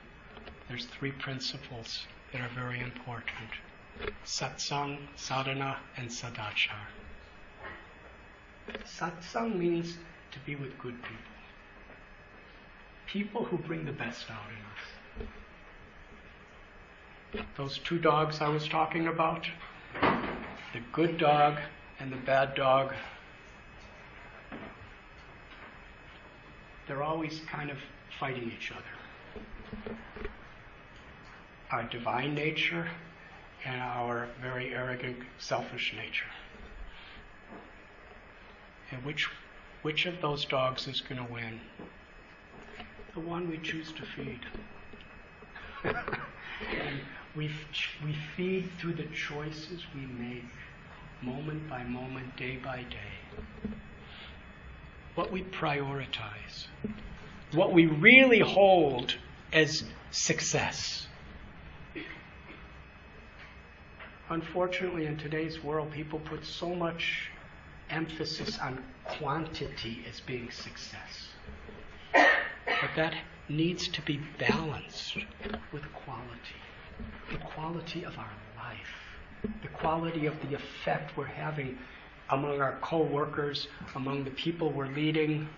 there's 3 principles that are very important: satsang, sadhana, and sadachar. Satsang means to be with good people. People who bring the best out in us. Those 2 dogs I was talking about, the good dog and the bad dog, they're always kind of fighting each other. Our divine nature and our very arrogant, selfish nature. And which of those dogs is going to win? The one we choose to feed. And we feed through the choices we make, moment by moment, day by day. What we prioritize. What we really hold as success. Unfortunately, in today's world, people put so much emphasis on quantity as being success. But that needs to be balanced with quality. The quality of our life. The quality of the effect we're having among our co-workers, among the people we're leading,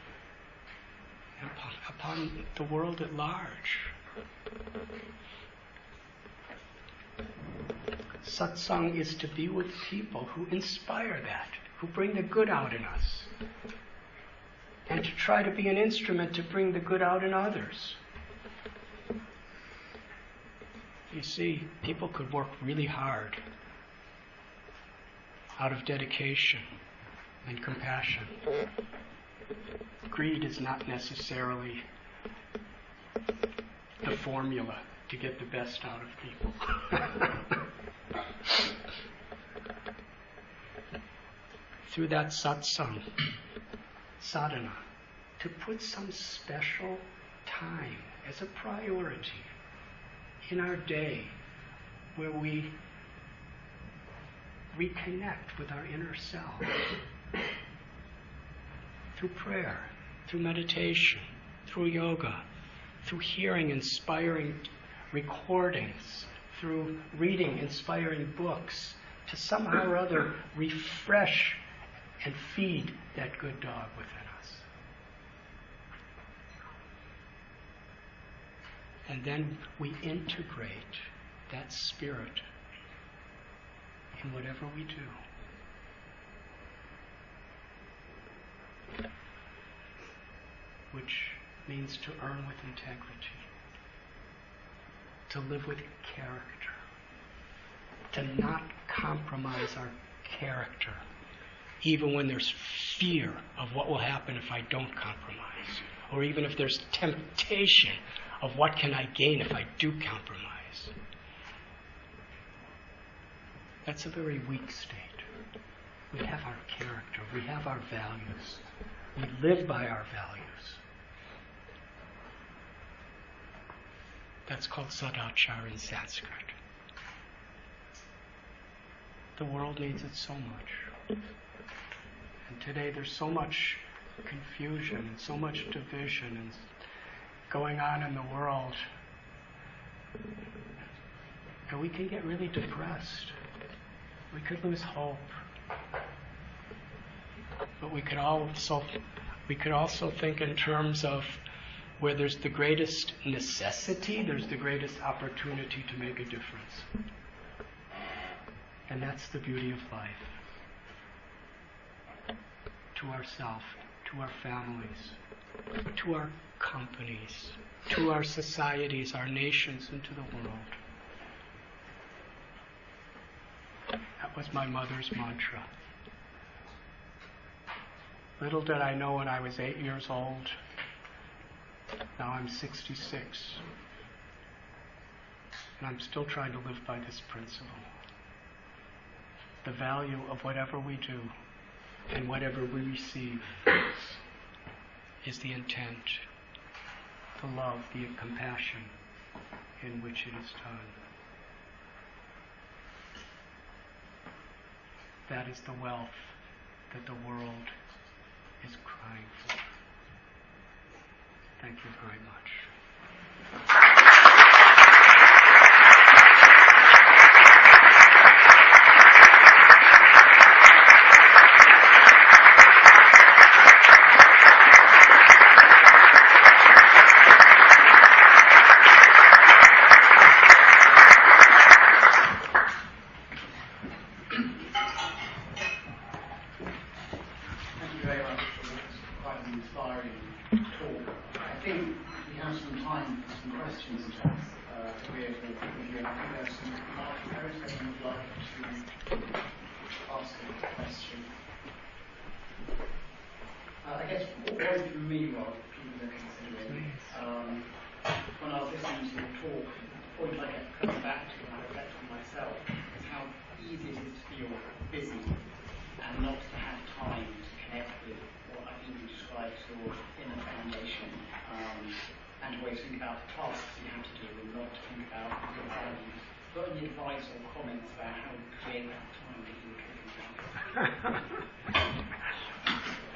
and upon the world at large. Satsang is to be with people who inspire that, who bring the good out in us, and to try to be an instrument to bring the good out in others. You see, people could work really hard out of dedication and compassion. Greed is not necessarily the formula to get the best out of people. Through that satsang, sadhana, to put some special time as a priority in our day where we reconnect with our inner self through prayer, through meditation, through yoga, through hearing inspiring recordings, through reading inspiring books, to somehow or other refresh and feed that good dog within us. And then we integrate that spirit in whatever we do. Which means to earn with integrity, to live with character, to not compromise our character, even when there's fear of what will happen if I don't compromise, or even if there's temptation of what can I gain if I do compromise. That's a very weak state. We have our character, we have our values, we live by our values. That's called sadachar in Sanskrit. The world needs it so much. And today there's so much confusion and so much division and going on in the world. And we can get really depressed. We could lose hope. But we could also think in terms of where there's the greatest necessity, there's the greatest opportunity to make a difference. And that's the beauty of life. To ourselves, to our families, to our companies, to our societies, our nations, and to the world. That was my mother's mantra. Little did I know when I was 8 years old. Now I'm 66. And I'm still trying to live by this principle. The value of whatever we do and whatever we receive is the intent, the love, the compassion in which it is done. That is the wealth that the world is crying for. Thank you very much.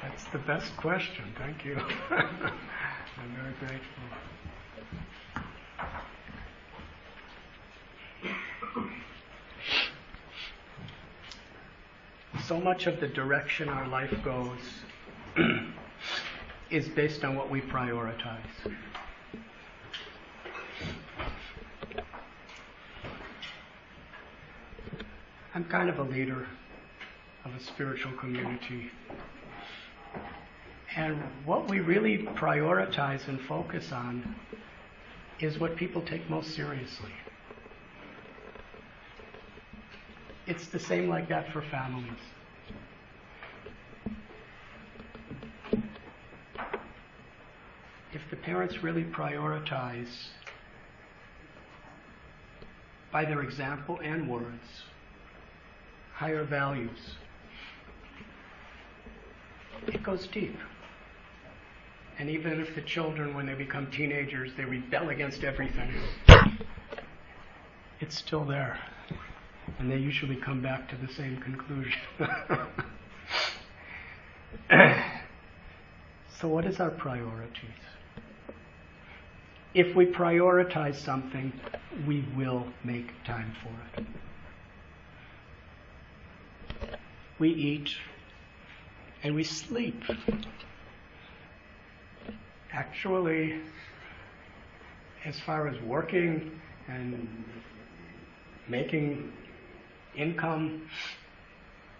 That's the best question. Thank you. I'm very grateful. So much of the direction our life goes is based on what we prioritize. I'm kind of a leader of a spiritual community. And what we really prioritize and focus on is what people take most seriously. It's the same like that for families. If the parents really prioritize by their example and words higher values, it goes deep. And even if the children, when they become teenagers, they rebel against everything, it's still there. And they usually come back to the same conclusion. So what is our priorities? If we prioritize something, we will make time for it. We eat and we sleep. Actually, as far as working and making income,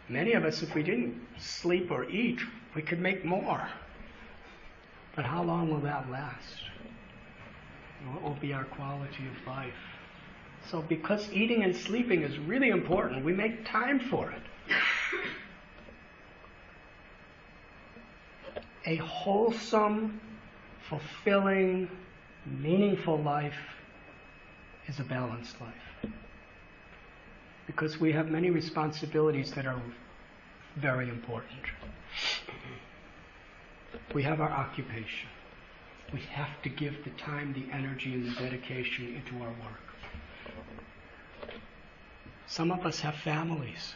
many of us, if we didn't sleep or eat, we could make more. But how long will that last? What will be our quality of life? So because eating and sleeping is really important, we make time for it. A wholesome, fulfilling, meaningful life is a balanced life. Because we have many responsibilities that are very important. We have our occupation. We have to give the time, the energy, and the dedication into our work. Some of us have families,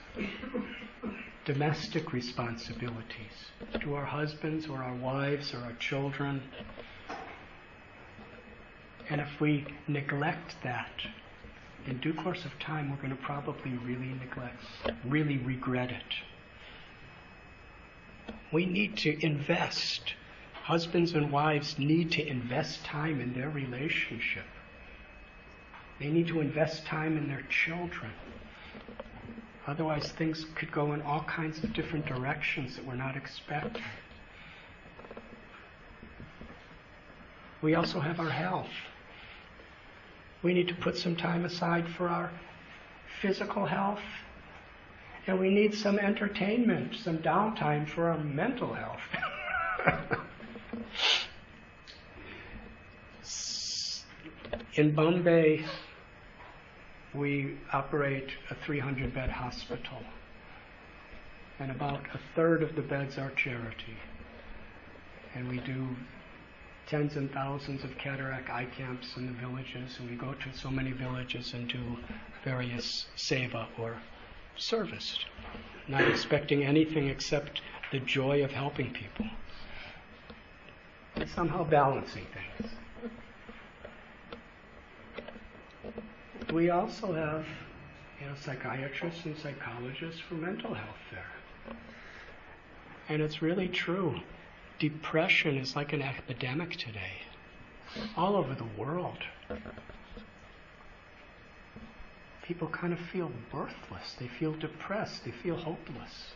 domestic responsibilities to our husbands or our wives or our children. And if we neglect that, in due course of time, we're going to probably really regret it. We need to invest. Husbands and wives need to invest time in their relationship. They need to invest time in their children. Otherwise, things could go in all kinds of different directions that we're not expecting. We also have our health. We need to put some time aside for our physical health. And we need some entertainment, some downtime for our mental health. In Bombay, we operate a 300-bed hospital. And about a third of the beds are charity. And we do tens and thousands of cataract eye camps in the villages. And we go to so many villages and do various seva or service, not expecting anything except the joy of helping people and somehow balancing things. We also have, psychiatrists and psychologists for mental health there. And it's really true. Depression is like an epidemic today, all over the world. People kind of feel worthless. They feel depressed. They feel hopeless.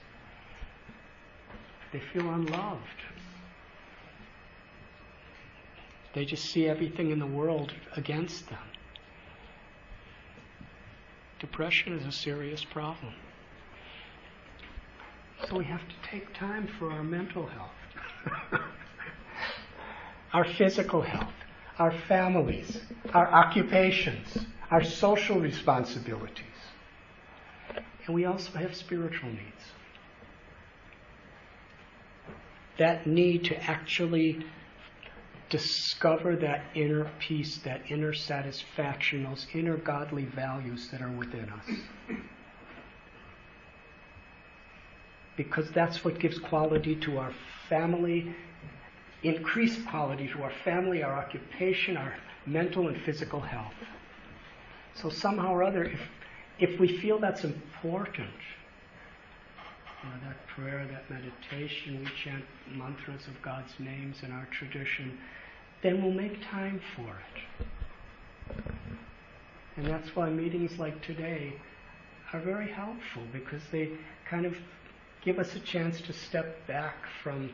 They feel unloved. They just see everything in the world against them. Depression is a serious problem. So we have to take time for our mental health, our physical health, our families, our occupations, our social responsibilities. And we also have spiritual needs. That need to actually discover that inner peace, that inner satisfaction, those inner godly values that are within us. Because that's what gives quality to our family, increased quality to our family, our occupation, our mental and physical health. So somehow or other, if we feel that's important, that prayer, that meditation, we chant mantras of God's names in our tradition, then we'll make time for it. And that's why meetings like today are very helpful, because they kind of give us a chance to step back from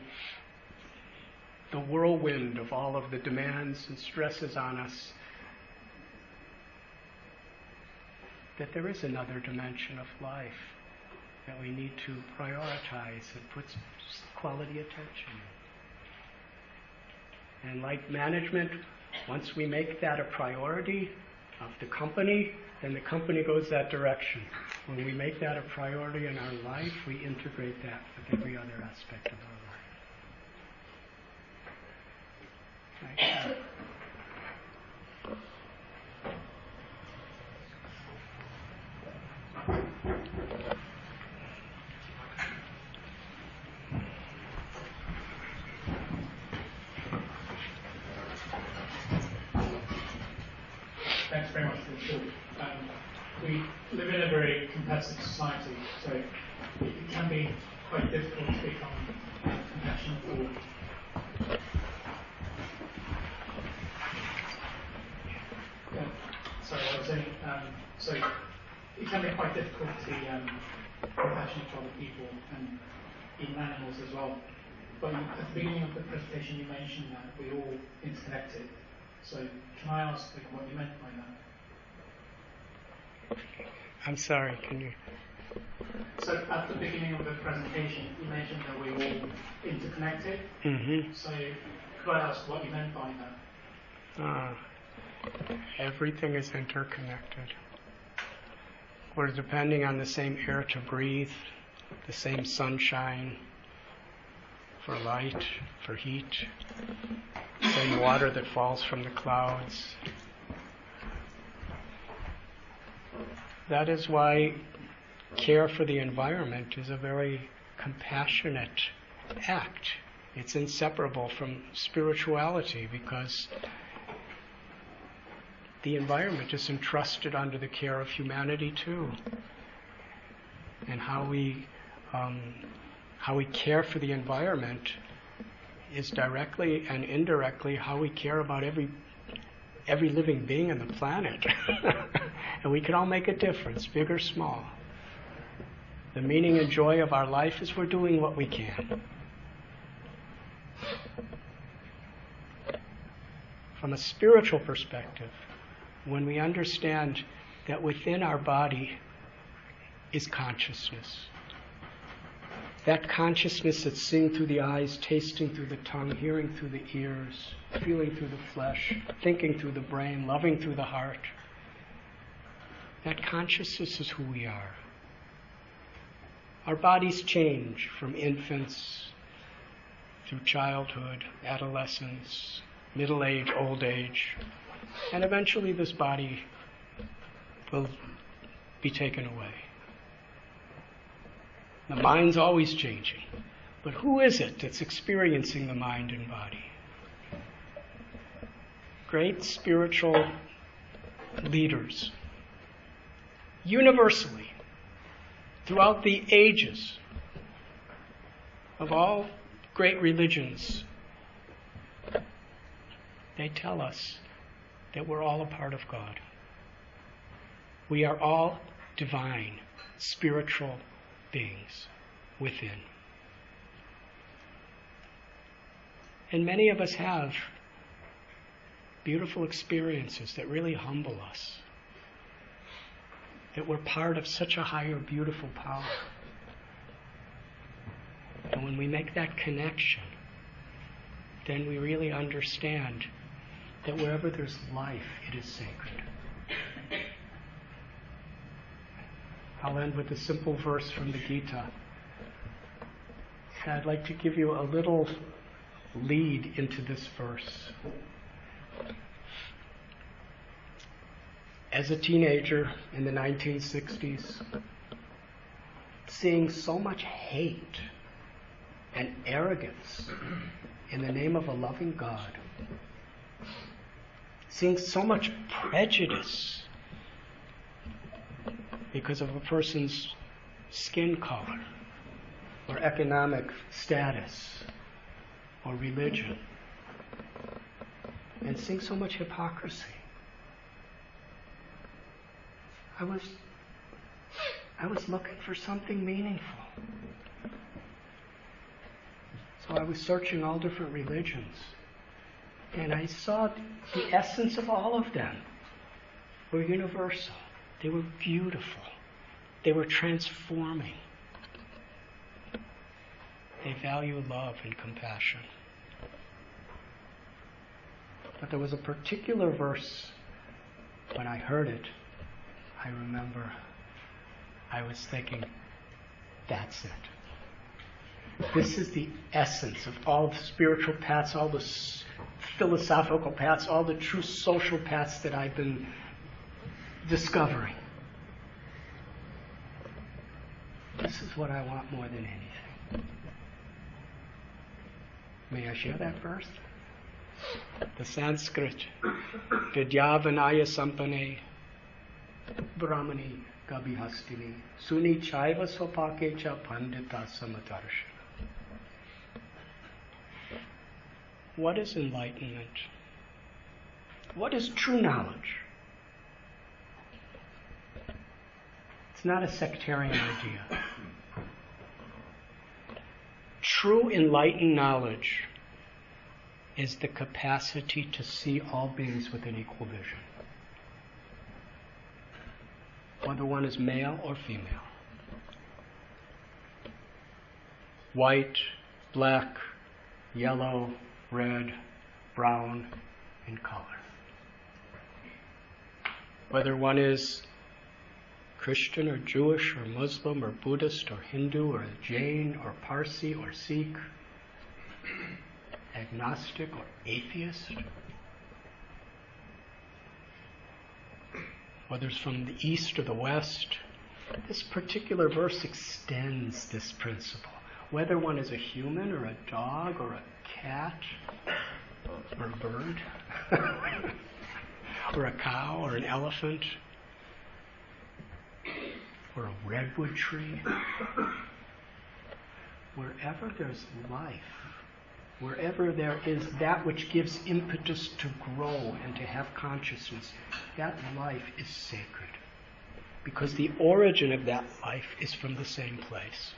the whirlwind of all of the demands and stresses on us, that there is another dimension of life that we need to prioritize and put quality attention in. And like management, once we make that a priority of the company, then the company goes that direction. When we make that a priority in our life, we integrate that with every other aspect of our life. Right. Thanks very much for the talk. We live in a very competitive society, so it can be quite difficult to become compassionate for. Sorry, I was saying, so it can be quite difficult to be compassionate to other people and even animals as well. But at the beginning of the presentation, you mentioned that we're all interconnected. So can I ask what you meant by that? I'm sorry, can you? So at the beginning of the presentation, you mentioned that we're all interconnected. Mm-hmm. So could I ask what you meant by that? Everything is interconnected. We're depending on the same air to breathe, the same sunshine for light, for heat, the same water that falls from the clouds. That is why care for the environment is a very compassionate act. It's inseparable from spirituality because the environment is entrusted under the care of humanity too. And how we care for the environment is directly and indirectly how we care about every living being on the planet. And we can all make a difference, big or small. The meaning and joy of our life is we're doing what we can. From a spiritual perspective, when we understand that within our body is consciousness, that consciousness that's seeing through the eyes, tasting through the tongue, hearing through the ears, feeling through the flesh, thinking through the brain, loving through the heart, that consciousness is who we are. Our bodies change from infants through childhood, adolescence, middle age, old age, and eventually this body will be taken away. The mind's always changing. But who is it that's experiencing the mind and body? Great spiritual leaders, universally, throughout the ages of all great religions, they tell us that we're all a part of God. We are all divine, spiritual beings within. And many of us have beautiful experiences that really humble us, that we're part of such a higher, beautiful power. And when we make that connection, then we really understand that wherever there's life, it is sacred. I'll end with a simple verse from the Gita. I'd like to give you a little lead into this verse. As a teenager in the 1960s, seeing so much hate and arrogance in the name of a loving God, seeing so much prejudice because of a person's skin color or economic status or religion, and seeing so much hypocrisy, I was looking for something meaningful. So I was searching all different religions, and I saw the essence of all of them were universal. They were beautiful. They were transforming. They value love and compassion. But there was a particular verse, when I heard it, I remember I was thinking, that's it. This is the essence of all the spiritual paths, all the philosophical paths, all the true social paths that I've been discovering. This is what I want more than anything. May I share that verse? The Sanskrit, Vidyavanaya Sampane, Brahmani Gabihastini, Suni Chaiva Sopake Cha Pandita Samatarshana. What is enlightenment? What is true knowledge? It's not a sectarian idea. True enlightened knowledge is the capacity to see all beings with an equal vision. whether one is male or female. White, black, yellow, red, brown in color. Whether one is Christian or Jewish or Muslim or Buddhist or Hindu or Jain or Parsi or Sikh, agnostic or atheist, whether it's from the east or the west, this particular verse extends this principle. Whether one is a human or a dog or a cat or a bird or a cow or an elephant or a redwood tree, wherever there's life, wherever there is that which gives impetus to grow and to have consciousness, that life is sacred. Because the origin of that life is from the same place.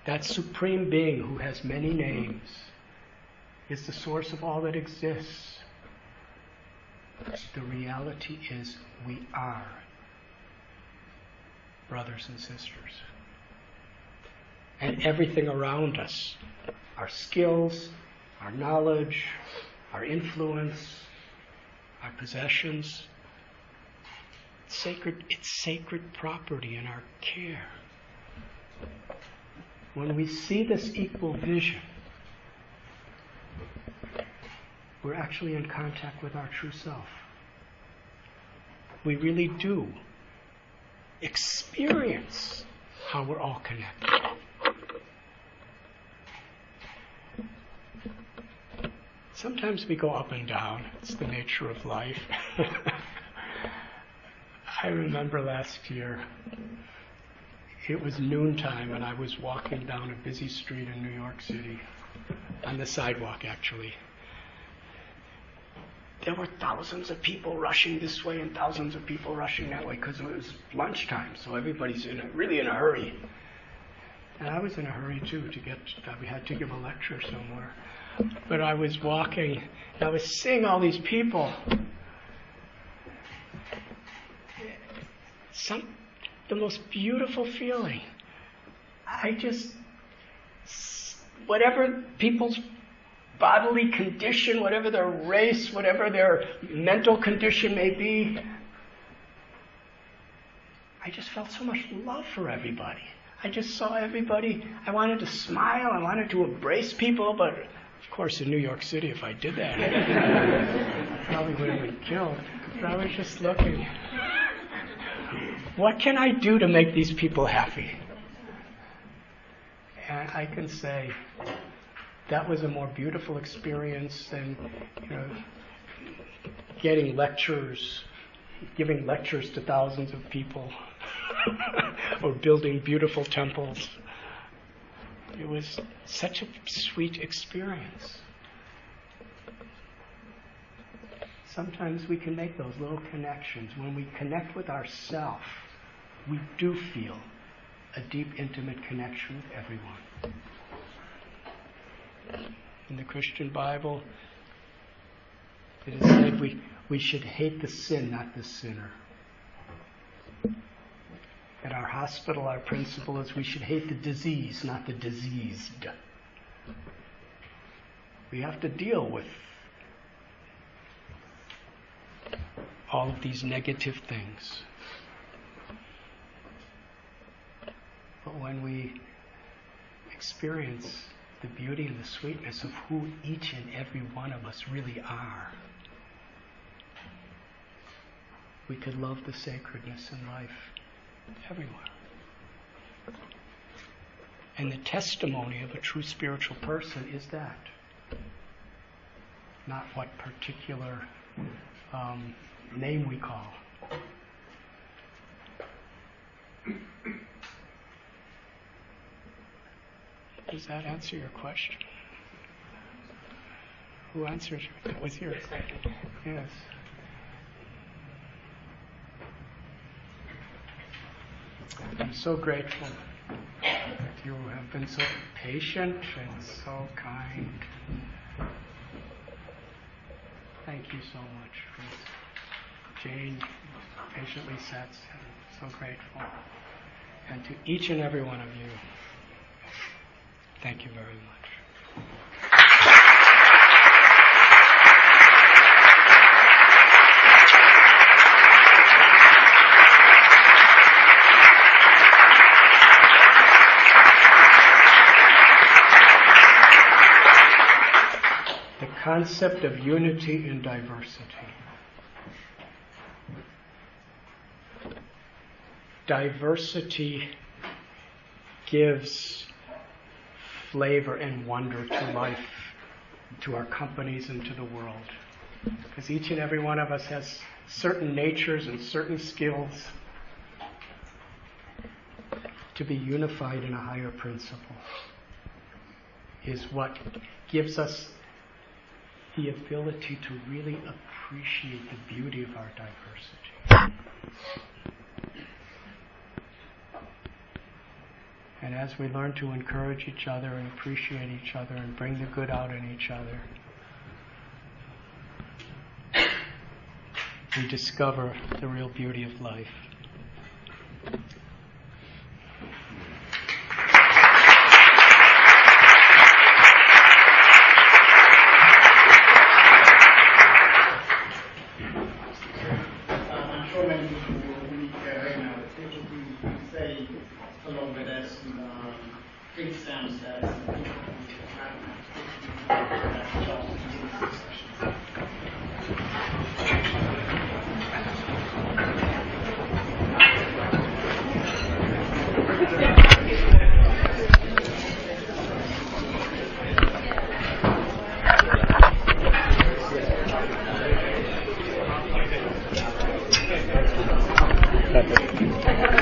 That supreme being who has many names is the source of all that exists. The reality is we are brothers and sisters. And everything around us, our skills, our knowledge, our influence, our possessions, it's sacred property in our care. When we see this equal vision, we're actually in contact with our true self. We really do experience how we're all connected. Sometimes we go up and down. It's the nature of life. I remember last year, it was noontime and I was walking down a busy street in New York City, on the sidewalk actually. There were thousands of people rushing this way and thousands of people rushing that way because it was lunchtime, so everybody's really in a hurry. And I was in a hurry too we had to give a lecture somewhere. But I was walking and I was seeing all these people. The most beautiful feeling. Whatever people's bodily condition, whatever their race, whatever their mental condition may be, I just felt so much love for everybody. I just saw everybody. I wanted to smile. I wanted to embrace people, but of course in New York City, if I did that, I probably would have been killed. But I was just looking. What can I do to make these people happy? And I can say that was a more beautiful experience than, giving lectures to thousands of people, or building beautiful temples. It was such a sweet experience. Sometimes we can make those little connections. When we connect with ourself, we do feel a deep, intimate connection with everyone. In the Christian Bible, it is said we should hate the sin, not the sinner. At our hospital, our principle is we should hate the disease, not the diseased. We have to deal with all of these negative things. But when we experience the beauty and the sweetness of who each and every one of us really are, we could love the sacredness in life everywhere. And the testimony of a true spiritual person is that. Not what particular name we call. Does that answer your question? Who answered? That was yours. Yes. I'm so grateful that you have been so patient and so kind. Thank you so much, Chris. Jane patiently sits. I'm so grateful. And to each and every one of you, thank you very much. The concept of unity in diversity. Diversity gives flavor and wonder to life, to our companies and to the world. Because each and every one of us has certain natures and certain skills to be unified in a higher principle is what gives us the ability to really appreciate the beauty of our diversity. And as we learn to encourage each other and appreciate each other and bring the good out in each other, we discover the real beauty of life. I'm sure many people will need to go home now. People who stay along with us and drinks downstairs and people who have jobs and do sessions. Perfect.